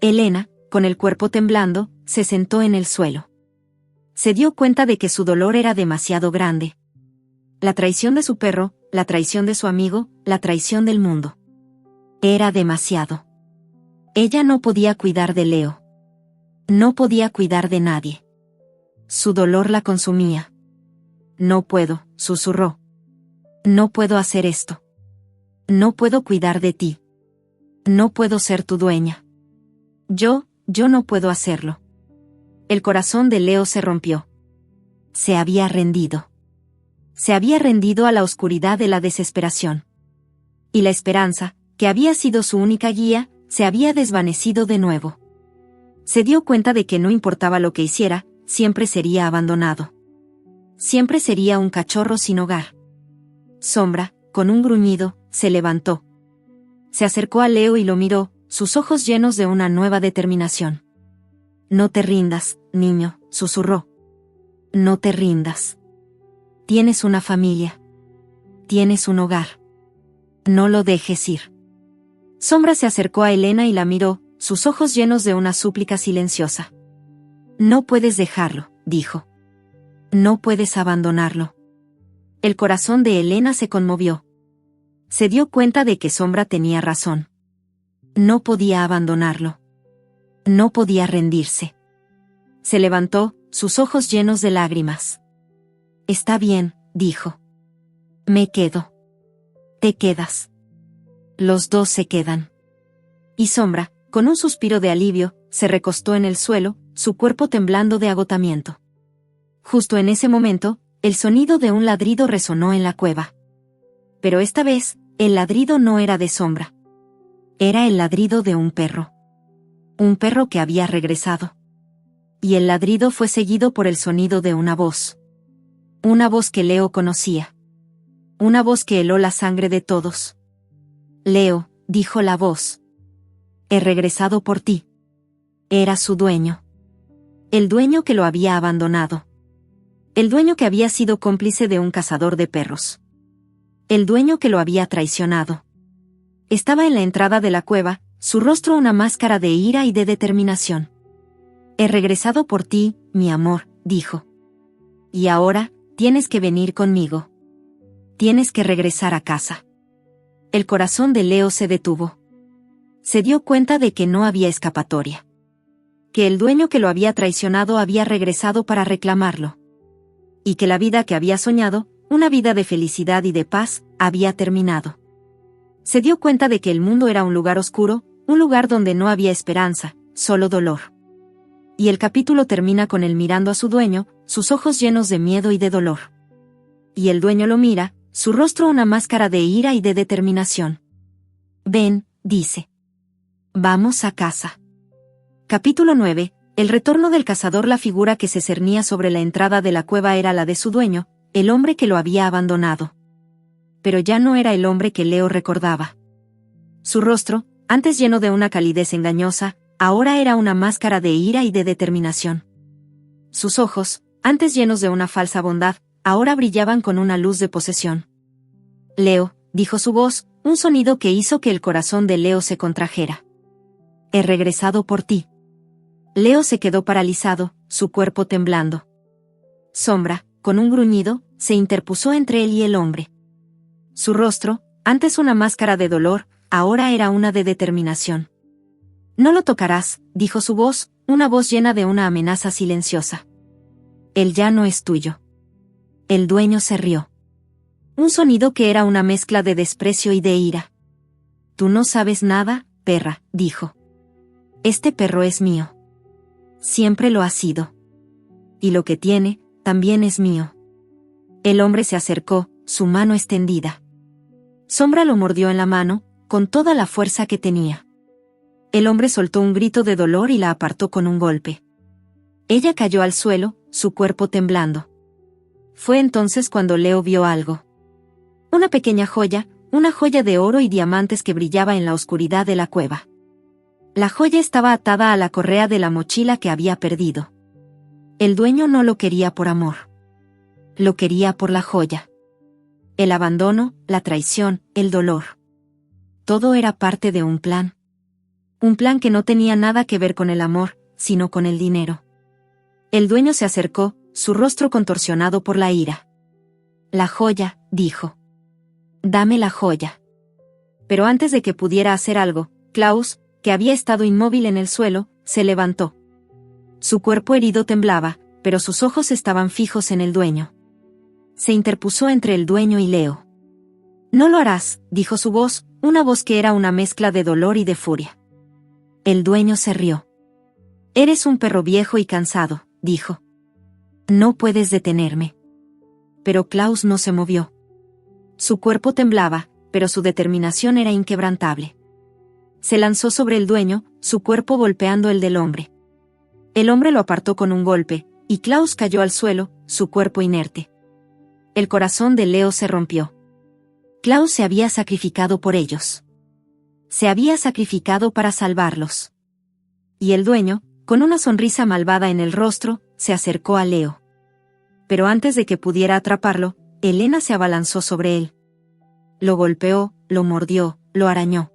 Elena, con el cuerpo temblando, se sentó en el suelo. Se dio cuenta de que su dolor era demasiado grande. La traición de su perro, la traición de su amigo, la traición del mundo. Era demasiado. Ella no podía cuidar de Leo. No podía cuidar de nadie. Su dolor la consumía. No puedo, susurró. No puedo hacer esto. No puedo cuidar de ti. No puedo ser tu dueña. Yo no puedo hacerlo. El corazón de Leo se rompió. Se había rendido. Se había rendido a la oscuridad de la desesperación. Y la esperanza, que había sido su única guía, se había desvanecido de nuevo. Se dio cuenta de que no importaba lo que hiciera, siempre sería abandonado. Siempre sería un cachorro sin hogar. Sombra, con un gruñido, se levantó. Se acercó a Leo y lo miró, sus ojos llenos de una nueva determinación. No te rindas, niño, susurró. No te rindas. Tienes una familia. Tienes un hogar. No lo dejes ir. Sombra se acercó a Elena y la miró, sus ojos llenos de una súplica silenciosa. No puedes dejarlo, dijo. No puedes abandonarlo. El corazón de Elena se conmovió. Se dio cuenta de que Sombra tenía razón. No podía abandonarlo. No podía rendirse. Se levantó, sus ojos llenos de lágrimas. Está bien, dijo. Me quedo. Te quedas. Los dos se quedan. Y Sombra, con un suspiro de alivio, se recostó en el suelo, su cuerpo temblando de agotamiento. Justo en ese momento, el sonido de un ladrido resonó en la cueva. Pero esta vez, el ladrido no era de Sombra. Era el ladrido de un perro. Un perro que había regresado. Y el ladrido fue seguido por el sonido de una voz. Una voz que Leo conocía. Una voz que heló la sangre de todos. Leo, dijo la voz. He regresado por ti. Era su dueño. El dueño que lo había abandonado. El dueño que había sido cómplice de un cazador de perros. El dueño que lo había traicionado. Estaba en la entrada de la cueva, su rostro una máscara de ira y de determinación. He regresado por ti, mi amor, dijo. Y ahora, tienes que venir conmigo. Tienes que regresar a casa. El corazón de Leo se detuvo. Se dio cuenta de que no había escapatoria. Que el dueño que lo había traicionado había regresado para reclamarlo. Y que la vida que había soñado, una vida de felicidad y de paz, había terminado. Se dio cuenta de que el mundo era un lugar oscuro, un lugar donde no había esperanza, solo dolor. Y el capítulo termina con él mirando a su dueño, sus ojos llenos de miedo y de dolor. Y el dueño lo mira, su rostro una máscara de ira y de determinación. Ven, dice. Vamos a casa. Capítulo 9. El retorno del cazador. La figura que se cernía sobre la entrada de la cueva era la de su dueño, el hombre que lo había abandonado. Pero ya no era el hombre que Leo recordaba. Su rostro, antes lleno de una calidez engañosa, ahora era una máscara de ira y de determinación. Sus ojos, antes llenos de una falsa bondad, ahora brillaban con una luz de posesión. Leo, dijo su voz, un sonido que hizo que el corazón de Leo se contrajera. He regresado por ti. Leo se quedó paralizado, su cuerpo temblando. Sombra, con un gruñido, se interpuso entre él y el hombre. Su rostro, antes una máscara de dolor, ahora era una de determinación. No lo tocarás, dijo su voz, una voz llena de una amenaza silenciosa. Él ya no es tuyo. El dueño se rió. Un sonido que era una mezcla de desprecio y de ira. Tú no sabes nada, perra, dijo. Este perro es mío. Siempre lo ha sido. Y lo que tiene, también es mío. El hombre se acercó, su mano extendida. Sombra lo mordió en la mano, con toda la fuerza que tenía. El hombre soltó un grito de dolor y la apartó con un golpe. Ella cayó al suelo, su cuerpo temblando. Fue entonces cuando Leo vio algo. Una pequeña joya, una joya de oro y diamantes que brillaba en la oscuridad de la cueva. La joya estaba atada a la correa de la mochila que había perdido. El dueño no lo quería por amor. Lo quería por la joya. El abandono, la traición, el dolor. Todo era parte de un plan. Un plan que no tenía nada que ver con el amor, sino con el dinero. El dueño se acercó, su rostro contorsionado por la ira. La joya, dijo. Dame la joya. Pero antes de que pudiera hacer algo, Klaus, que había estado inmóvil en el suelo, se levantó. Su cuerpo herido temblaba, pero sus ojos estaban fijos en el dueño. Se interpuso entre el dueño y Leo. No lo harás, dijo su voz, una voz que era una mezcla de dolor y de furia. El dueño se rió. Eres un perro viejo y cansado, dijo. No puedes detenerme. Pero Klaus no se movió. Su cuerpo temblaba, pero su determinación era inquebrantable. Se lanzó sobre el dueño, su cuerpo golpeando el del hombre. El hombre lo apartó con un golpe, y Klaus cayó al suelo, su cuerpo inerte. El corazón de Leo se rompió. Klaus se había sacrificado por ellos. Se había sacrificado para salvarlos. Y el dueño, con una sonrisa malvada en el rostro, se acercó a Leo. Pero antes de que pudiera atraparlo, Elena se abalanzó sobre él. Lo golpeó, lo mordió, lo arañó.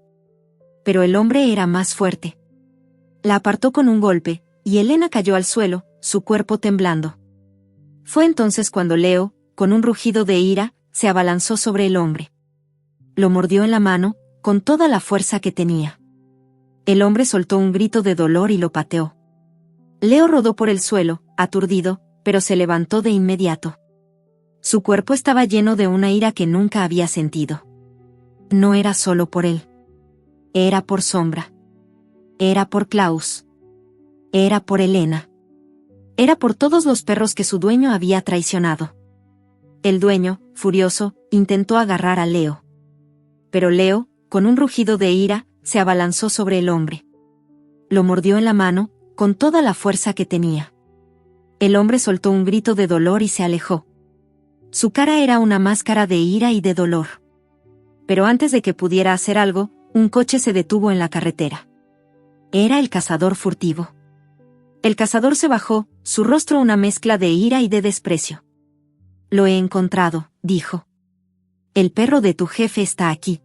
Pero el hombre era más fuerte. La apartó con un golpe, y Elena cayó al suelo, su cuerpo temblando. Fue entonces cuando Leo, con un rugido de ira, se abalanzó sobre el hombre. Lo mordió en la mano, con toda la fuerza que tenía. El hombre soltó un grito de dolor y lo pateó. Leo rodó por el suelo, aturdido, pero se levantó de inmediato. Su cuerpo estaba lleno de una ira que nunca había sentido. No era solo por él. Era por Sombra. Era por Klaus. Era por Elena. Era por todos los perros que su dueño había traicionado. El dueño, furioso, intentó agarrar a Leo. Pero Leo, con un rugido de ira, se abalanzó sobre el hombre. Lo mordió en la mano, con toda la fuerza que tenía. El hombre soltó un grito de dolor y se alejó. Su cara era una máscara de ira y de dolor. Pero antes de que pudiera hacer algo, un coche se detuvo en la carretera. Era el cazador furtivo. El cazador se bajó, su rostro una mezcla de ira y de desprecio. Lo he encontrado, dijo. El perro de tu jefe está aquí.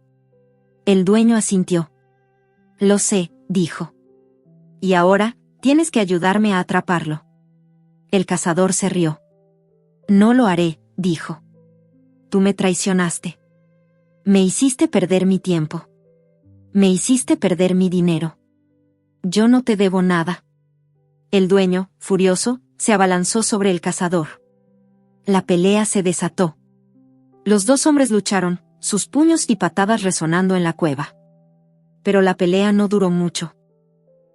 El dueño asintió. Lo sé, dijo. Y ahora, tienes que ayudarme a atraparlo. El cazador se rió. No lo haré, dijo. Tú me traicionaste. Me hiciste perder mi tiempo. Me hiciste perder mi dinero. Yo no te debo nada. El dueño, furioso, se abalanzó sobre el cazador. La pelea se desató. Los dos hombres lucharon, sus puños y patadas resonando en la cueva. Pero la pelea no duró mucho.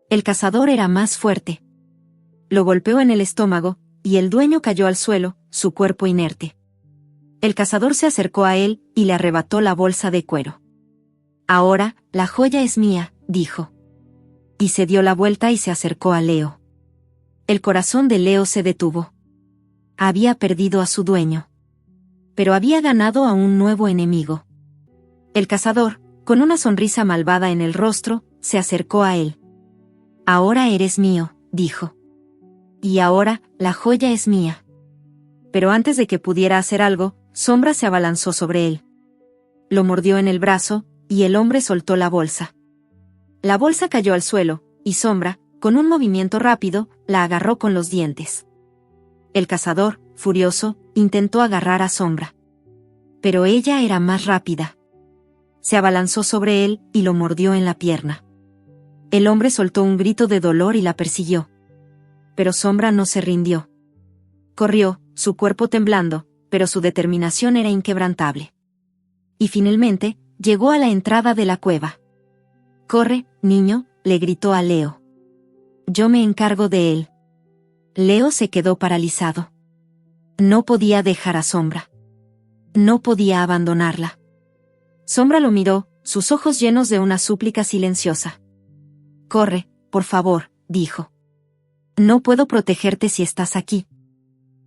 El cazador era más fuerte. Lo golpeó en el estómago, y el dueño cayó al suelo, su cuerpo inerte. El cazador se acercó a él, y le arrebató la bolsa de cuero. Ahora, la joya es mía, dijo. Y se dio la vuelta y se acercó a Leo. El corazón de Leo se detuvo. Había perdido a su dueño. Pero había ganado a un nuevo enemigo. El cazador, con una sonrisa malvada en el rostro, se acercó a él. Ahora eres mío, dijo. Y ahora, la joya es mía. Pero antes de que pudiera hacer algo, Sombra se abalanzó sobre él. Lo mordió en el brazo, y el hombre soltó la bolsa. La bolsa cayó al suelo, y Sombra, con un movimiento rápido, la agarró con los dientes. El cazador, furioso, intentó agarrar a Sombra. Pero ella era más rápida. Se abalanzó sobre él, y lo mordió en la pierna. El hombre soltó un grito de dolor y la persiguió. Pero Sombra no se rindió. Corrió, su cuerpo temblando, pero su determinación era inquebrantable. Y finalmente, llegó a la entrada de la cueva. «Corre, niño», le gritó a Leo. «Yo me encargo de él». Leo se quedó paralizado. No podía dejar a Sombra. No podía abandonarla. Sombra lo miró, sus ojos llenos de una súplica silenciosa. «Corre, por favor», dijo. «No puedo protegerte si estás aquí».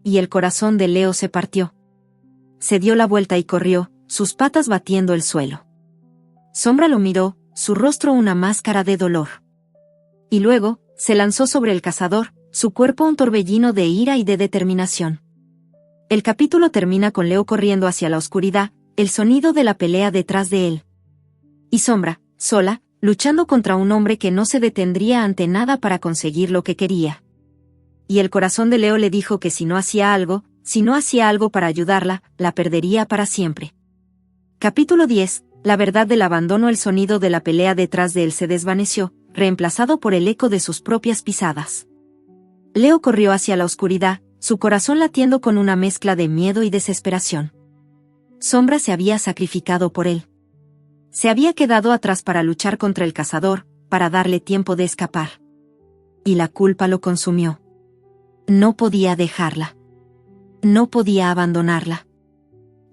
Y el corazón de Leo se partió. Se dio la vuelta y corrió, sus patas batiendo el suelo. Sombra lo miró, su rostro una máscara de dolor. Y luego, se lanzó sobre el cazador, su cuerpo un torbellino de ira y de determinación. El capítulo termina con Leo corriendo hacia la oscuridad, el sonido de la pelea detrás de él. Y Sombra, sola, luchando contra un hombre que no se detendría ante nada para conseguir lo que quería. Y el corazón de Leo le dijo que si no hacía algo para ayudarla, la perdería para siempre. Capítulo 10. La verdad del abandono. El sonido de la pelea detrás de él se desvaneció, reemplazado por el eco de sus propias pisadas. Leo corrió hacia la oscuridad, su corazón latiendo con una mezcla de miedo y desesperación. Sombra se había sacrificado por él. Se había quedado atrás para luchar contra el cazador, para darle tiempo de escapar. Y la culpa lo consumió. No podía dejarla. No podía abandonarla.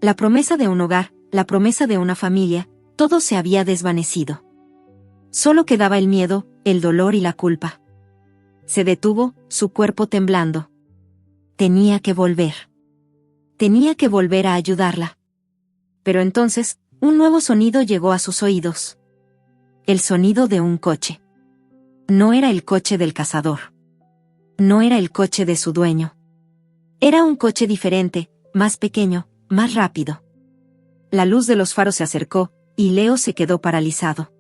La promesa de un hogar, la promesa de una familia, todo se había desvanecido. Solo quedaba el miedo, el dolor y la culpa. Se detuvo, su cuerpo temblando. Tenía que volver. Tenía que volver a ayudarla. Pero entonces, un nuevo sonido llegó a sus oídos. El sonido de un coche. No era el coche del cazador. No era el coche de su dueño. Era un coche diferente, más pequeño, más rápido. La luz de los faros se acercó, y Leo se quedó paralizado.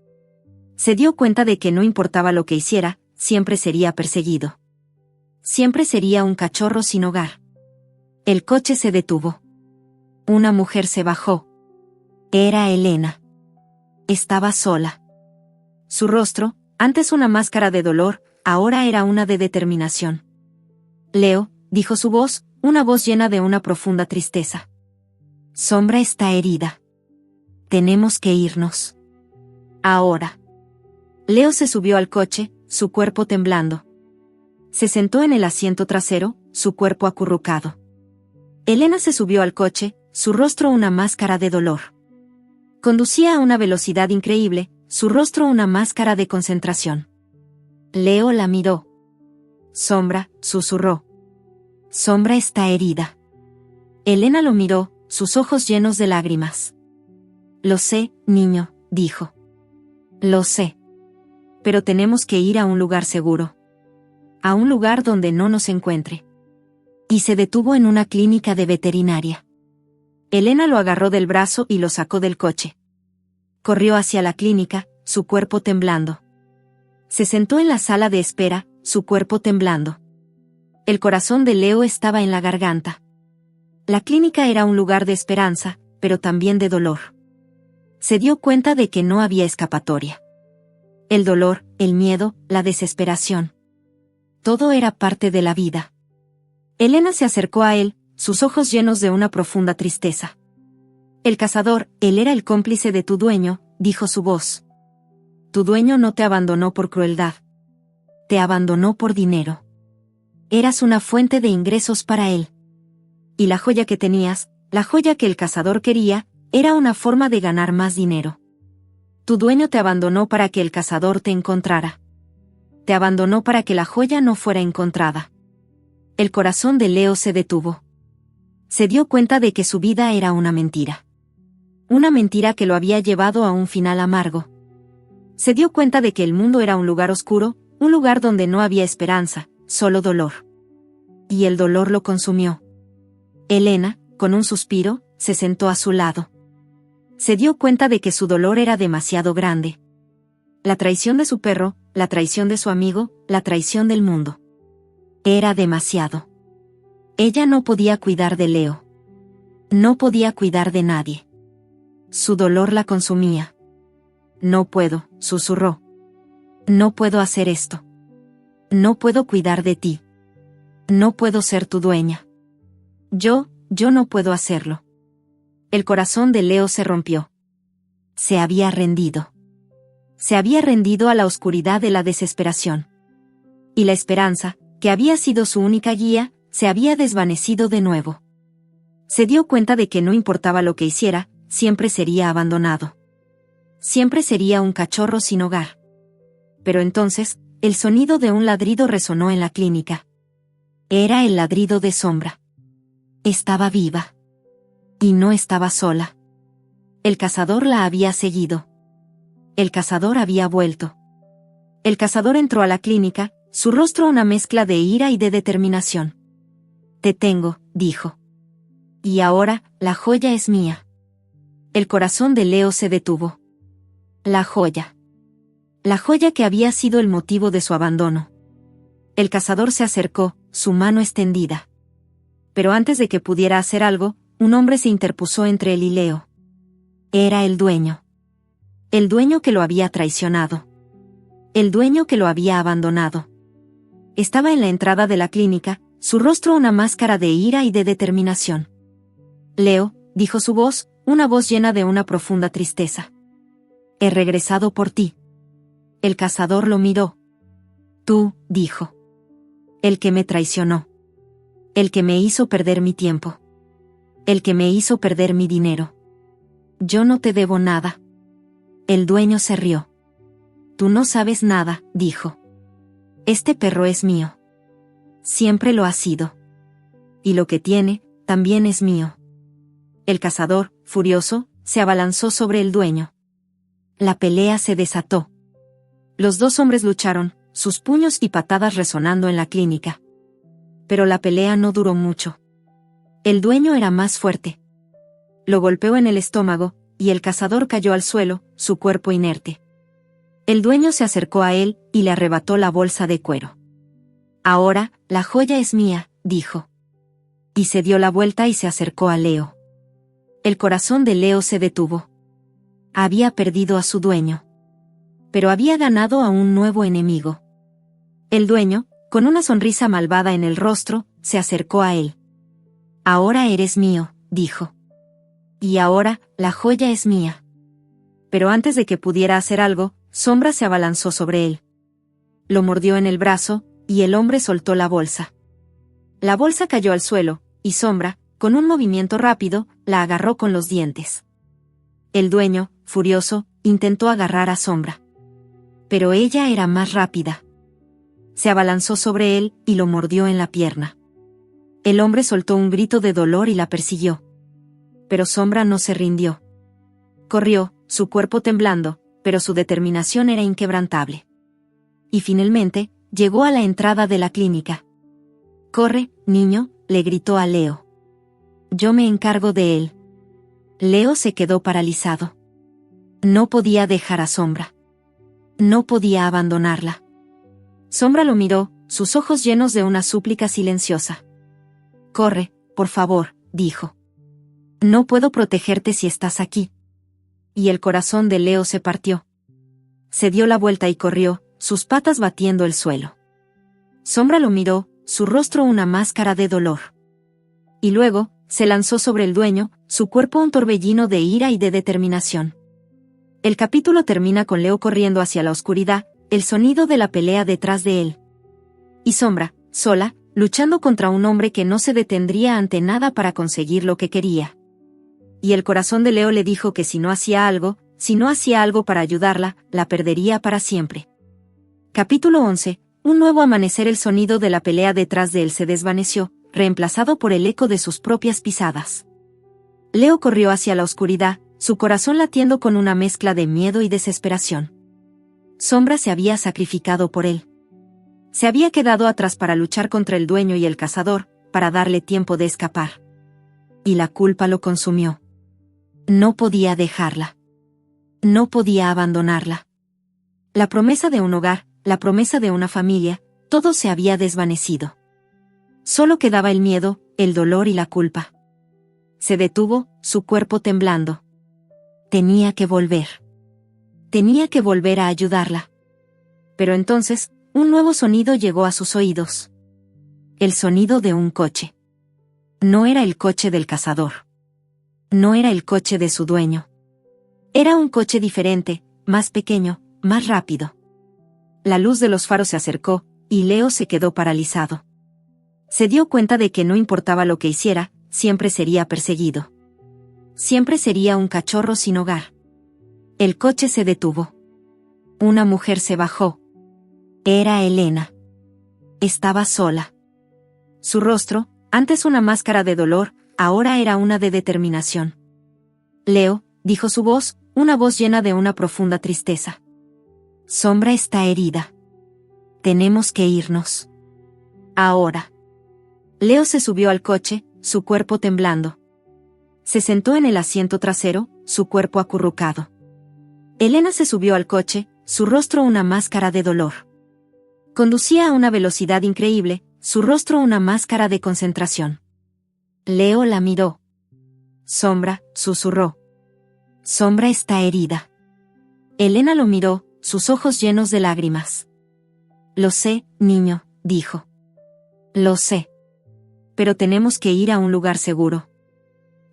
Se dio cuenta de que no importaba lo que hiciera, siempre sería perseguido. Siempre sería un cachorro sin hogar. El coche se detuvo. Una mujer se bajó. Era Elena. Estaba sola. Su rostro, antes una máscara de dolor, ahora era una de determinación. «Leo», dijo su voz, una voz llena de una profunda tristeza. «Sombra está herida. Tenemos que irnos. Ahora». Leo se subió al coche, su cuerpo temblando. Se sentó en el asiento trasero, su cuerpo acurrucado. Elena se subió al coche, su rostro una máscara de dolor. Conducía a una velocidad increíble, su rostro una máscara de concentración. Leo la miró. «Sombra», susurró. «Sombra está herida». Elena lo miró, sus ojos llenos de lágrimas. «Lo sé, niño», dijo. «Lo sé. Pero tenemos que ir a un lugar seguro». a un lugar donde no nos encuentre. Y se detuvo en una clínica de veterinaria. Elena lo agarró del brazo y lo sacó del coche. Corrió hacia la clínica, su cuerpo temblando. Se sentó en la sala de espera, su cuerpo temblando. El corazón de Leo estaba en la garganta. La clínica era un lugar de esperanza, pero también de dolor. Se dio cuenta de que no había escapatoria. El dolor, el miedo, la desesperación. Todo era parte de la vida. Elena se acercó a él, sus ojos llenos de una profunda tristeza. El cazador, él era el cómplice de tu dueño, dijo su voz. Tu dueño no te abandonó por crueldad. Te abandonó por dinero. Eras una fuente de ingresos para él. Y la joya que tenías, la joya que el cazador quería, era una forma de ganar más dinero. Tu dueño te abandonó para que el cazador te encontrara. Te abandonó para que la joya no fuera encontrada. El corazón de Leo se detuvo. Se dio cuenta de que su vida era una mentira. Una mentira que lo había llevado a un final amargo. Se dio cuenta de que el mundo era un lugar oscuro, un lugar donde no había esperanza, solo dolor. Y el dolor lo consumió. Elena, con un suspiro, se sentó a su lado. Se dio cuenta de que su dolor era demasiado grande. La traición de su perro, la traición de su amigo, la traición del mundo. Era demasiado. Ella no podía cuidar de Leo. No podía cuidar de nadie. Su dolor la consumía. No puedo, susurró. No puedo hacer esto. No puedo cuidar de ti. No puedo ser tu dueña. Yo no puedo hacerlo. El corazón de Leo se rompió. Se había rendido. Se había rendido a la oscuridad de la desesperación. Y la esperanza, que había sido su única guía, se había desvanecido de nuevo. Se dio cuenta de que no importaba lo que hiciera, siempre sería abandonado. Siempre sería un cachorro sin hogar. Pero entonces, el sonido de un ladrido resonó en la clínica. Era el ladrido de Sombra. Estaba viva. Y no estaba sola. El cazador la había seguido. El cazador había vuelto. El cazador entró a la clínica, su rostro una mezcla de ira y de determinación. Te tengo, dijo. Y ahora, la joya es mía. El corazón de Leo se detuvo. La joya. La joya que había sido el motivo de su abandono. El cazador se acercó, su mano extendida. Pero antes de que pudiera hacer algo, un hombre se interpuso entre él y Leo. Era el dueño. El dueño que lo había traicionado. El dueño que lo había abandonado. Estaba en la entrada de la clínica, su rostro una máscara de ira y de determinación. Leo, dijo su voz, una voz llena de una profunda tristeza. He regresado por ti. El cazador lo miró. Tú, dijo. El que me traicionó. El que me hizo perder mi tiempo. El que me hizo perder mi dinero. Yo no te debo nada. El dueño se rió. Tú no sabes nada, dijo. Este perro es mío. Siempre lo ha sido. Y lo que tiene, también es mío. El cazador, furioso, se abalanzó sobre el dueño. La pelea se desató. Los dos hombres lucharon, sus puños y patadas resonando en la clínica. Pero la pelea no duró mucho. El dueño era más fuerte. Lo golpeó en el estómago, y el cazador cayó al suelo, su cuerpo inerte. El dueño se acercó a él, y le arrebató la bolsa de cuero. Ahora, la joya es mía, dijo. Y se dio la vuelta y se acercó a Leo. El corazón de Leo se detuvo. Había perdido a su dueño. Pero había ganado a un nuevo enemigo. El dueño, con una sonrisa malvada en el rostro, se acercó a él. Ahora eres mío, dijo. Y ahora, la joya es mía. Pero antes de que pudiera hacer algo, Sombra se abalanzó sobre él. Lo mordió en el brazo, y el hombre soltó la bolsa. La bolsa cayó al suelo, y Sombra, con un movimiento rápido, la agarró con los dientes. El dueño, furioso, intentó agarrar a Sombra. Pero ella era más rápida. Se abalanzó sobre él, y lo mordió en la pierna. El hombre soltó un grito de dolor y la persiguió. Pero Sombra no se rindió. Corrió, su cuerpo temblando, pero su determinación era inquebrantable. Y finalmente, llegó a la entrada de la clínica. «Corre, niño», le gritó a Leo. «Yo me encargo de él». Leo se quedó paralizado. No podía dejar a Sombra. No podía abandonarla. Sombra lo miró, sus ojos llenos de una súplica silenciosa. «Corre, por favor», dijo. «No puedo protegerte si estás aquí». Y el corazón de Leo se partió. Se dio la vuelta y corrió, sus patas batiendo el suelo. Sombra lo miró, su rostro una máscara de dolor. Y luego, se lanzó sobre el dueño, su cuerpo un torbellino de ira y de determinación. El capítulo termina con Leo corriendo hacia la oscuridad, el sonido de la pelea detrás de él. Y Sombra, sola, luchando contra un hombre que no se detendría ante nada para conseguir lo que quería. Y el corazón de Leo le dijo que si no hacía algo para ayudarla, la perdería para siempre. Capítulo 11. Un nuevo amanecer. El sonido de la pelea detrás de él se desvaneció, reemplazado por el eco de sus propias pisadas. Leo corrió hacia la oscuridad, su corazón latiendo con una mezcla de miedo y desesperación. Sombra se había sacrificado por él. Se había quedado atrás para luchar contra el dueño y el cazador, para darle tiempo de escapar. Y la culpa lo consumió. No podía dejarla. No podía abandonarla. La promesa de un hogar, la promesa de una familia, todo se había desvanecido. Solo quedaba el miedo, el dolor y la culpa. Se detuvo, su cuerpo temblando. Tenía que volver. Tenía que volver a ayudarla. Pero entonces, un nuevo sonido llegó a sus oídos. El sonido de un coche. No era el coche del cazador. No era el coche de su dueño. Era un coche diferente, más pequeño, más rápido. La luz de los faros se acercó, y Leo se quedó paralizado. Se dio cuenta de que no importaba lo que hiciera, siempre sería perseguido. Siempre sería un cachorro sin hogar. El coche se detuvo. Una mujer se bajó. Era Elena. Estaba sola. Su rostro, antes una máscara de dolor, ahora era una de determinación. «Leo», dijo su voz, una voz llena de una profunda tristeza. «Sombra está herida. Tenemos que irnos. Ahora». Leo se subió al coche, su cuerpo temblando. Se sentó en el asiento trasero, su cuerpo acurrucado. Elena se subió al coche, su rostro una máscara de dolor. Conducía a una velocidad increíble, su rostro una máscara de concentración. Leo la miró. «Sombra», susurró. «Sombra está herida». Elena lo miró, sus ojos llenos de lágrimas. «Lo sé, niño», dijo. «Lo sé. Pero tenemos que ir a un lugar seguro.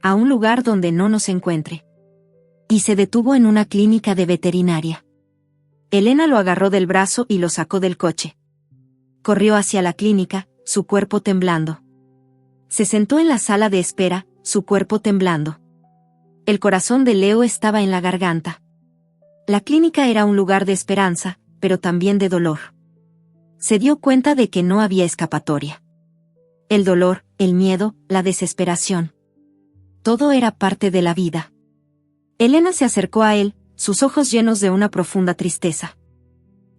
A un lugar donde no nos encuentre». Y se detuvo en una clínica de veterinaria. Elena lo agarró del brazo y lo sacó del coche. Corrió hacia la clínica, su cuerpo temblando. Se sentó en la sala de espera, su cuerpo temblando. El corazón de Leo estaba en la garganta. La clínica era un lugar de esperanza, pero también de dolor. Se dio cuenta de que no había escapatoria. El dolor, el miedo, la desesperación. Todo era parte de la vida. Elena se acercó a él, sus ojos llenos de una profunda tristeza.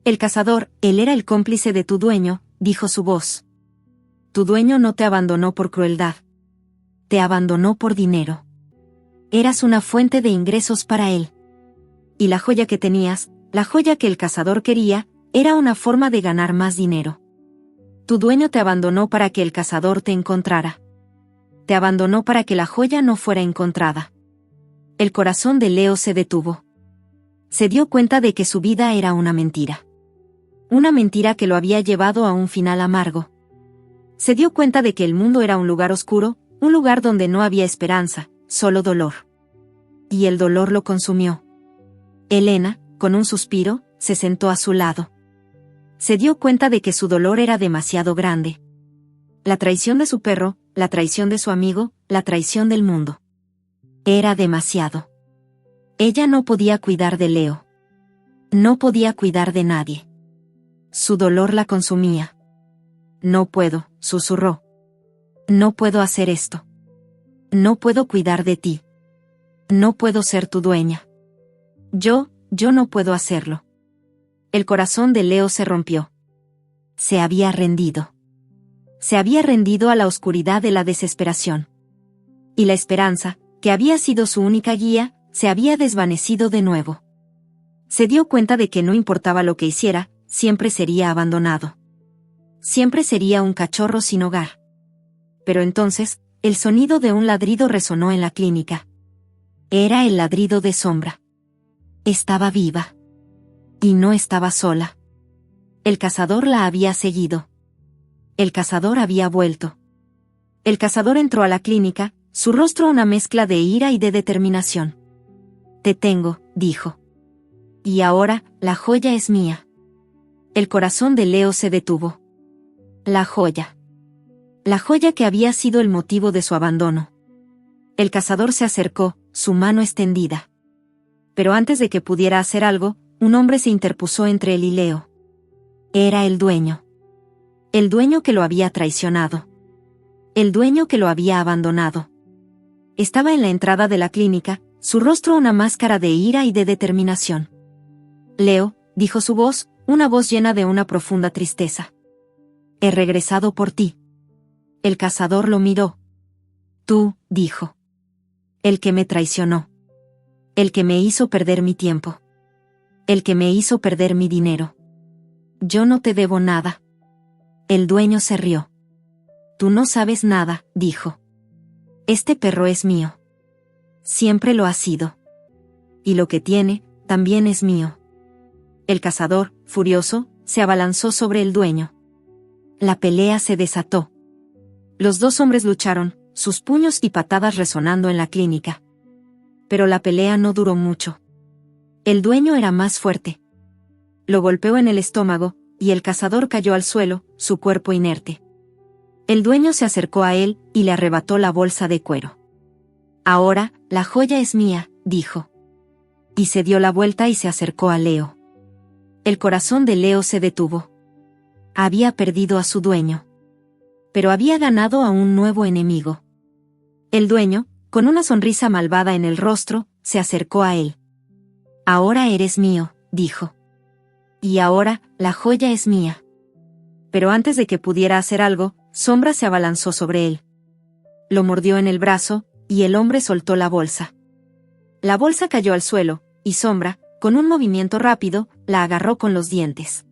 «El cazador, él era el cómplice de tu dueño», dijo su voz. «Tu dueño no te abandonó por crueldad. Te abandonó por dinero. Eras una fuente de ingresos para él. Y la joya que tenías, la joya que el cazador quería, era una forma de ganar más dinero. Tu dueño te abandonó para que el cazador te encontrara. Te abandonó para que la joya no fuera encontrada». El corazón de Leo se detuvo. Se dio cuenta de que su vida era una mentira. Una mentira que lo había llevado a un final amargo. Se dio cuenta de que el mundo era un lugar oscuro, un lugar donde no había esperanza, solo dolor. Y el dolor lo consumió. Elena, con un suspiro, se sentó a su lado. Se dio cuenta de que su dolor era demasiado grande. La traición de su perro, la traición de su amigo, la traición del mundo. Era demasiado. Ella no podía cuidar de Leo. No podía cuidar de nadie. Su dolor la consumía. «No puedo», susurró. «No puedo hacer esto. No puedo cuidar de ti. No puedo ser tu dueña. Yo no puedo hacerlo». El corazón de Leo se rompió. Se había rendido. Se había rendido a la oscuridad de la desesperación. Y la esperanza, que había sido su única guía, se había desvanecido de nuevo. Se dio cuenta de que no importaba lo que hiciera, siempre sería abandonado. Siempre sería un cachorro sin hogar. Pero entonces, el sonido de un ladrido resonó en la clínica. Era el ladrido de Sombra. Estaba viva. Y no estaba sola. El cazador la había seguido. El cazador había vuelto. El cazador entró a la clínica, su rostro una mezcla de ira y de determinación. Te tengo, dijo. Y ahora, la joya es mía. El corazón de Leo se detuvo. La joya. La joya que había sido el motivo de su abandono. El cazador se acercó, su mano extendida. Pero antes de que pudiera hacer algo, un hombre se interpuso entre él y Leo. Era el dueño. El dueño que lo había traicionado. El dueño que lo había abandonado. Estaba en la entrada de la clínica, su rostro una máscara de ira y de determinación. Leo, dijo su voz, una voz llena de una profunda tristeza. He regresado por ti. El cazador lo miró. Tú, dijo. El que me traicionó. El que me hizo perder mi tiempo. El que me hizo perder mi dinero. Yo no te debo nada. El dueño se rió. Tú no sabes nada, dijo. Este perro es mío. Siempre lo ha sido. Y lo que tiene, también es mío. El cazador, furioso, se abalanzó sobre el dueño. La pelea se desató. Los dos hombres lucharon, sus puños y patadas resonando en la clínica. Pero la pelea no duró mucho. El dueño era más fuerte. Lo golpeó en el estómago, y el cazador cayó al suelo, su cuerpo inerte. El dueño se acercó a él, y le arrebató la bolsa de cuero. Ahora, la joya es mía, dijo. Y se dio la vuelta y se acercó a Leo. El corazón de Leo se detuvo. Había perdido a su dueño. Pero había ganado a un nuevo enemigo. El dueño, con una sonrisa malvada en el rostro, se acercó a él. Ahora eres mío, dijo. Y ahora, la joya es mía. Pero antes de que pudiera hacer algo, Sombra se abalanzó sobre él. Lo mordió en el brazo, y el hombre soltó la bolsa. La bolsa cayó al suelo, y Sombra, con un movimiento rápido, la agarró con los dientes.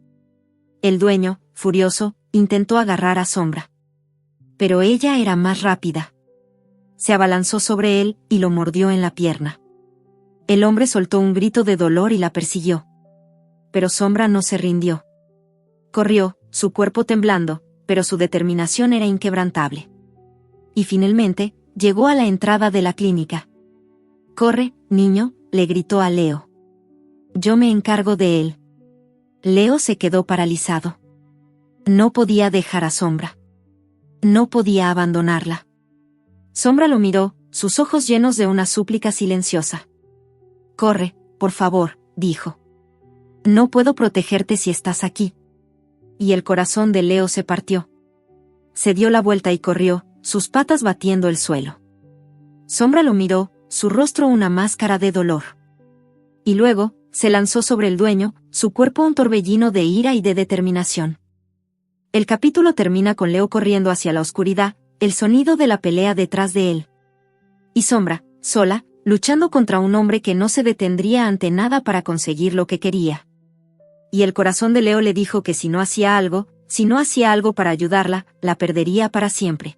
El dueño, furioso, intentó agarrar a Sombra. Pero ella era más rápida. Se abalanzó sobre él, y lo mordió en la pierna. El hombre soltó un grito de dolor y la persiguió. Pero Sombra no se rindió. Corrió, su cuerpo temblando, pero su determinación era inquebrantable. Y finalmente, llegó a la entrada de la clínica. «Corre, niño», le gritó a Leo. «Yo me encargo de él». Leo se quedó paralizado. No podía dejar a Sombra. No podía abandonarla. Sombra lo miró, sus ojos llenos de una súplica silenciosa. «Corre, por favor», dijo. «No puedo protegerte si estás aquí». Y el corazón de Leo se partió. Se dio la vuelta y corrió, sus patas batiendo el suelo. Sombra lo miró, su rostro una máscara de dolor. Y luego, se lanzó sobre el dueño, su cuerpo un torbellino de ira y de determinación. El capítulo termina con Leo corriendo hacia la oscuridad, el sonido de la pelea detrás de él. Y Sombra, sola, luchando contra un hombre que no se detendría ante nada para conseguir lo que quería. Y el corazón de Leo le dijo que si no hacía algo para ayudarla, la perdería para siempre.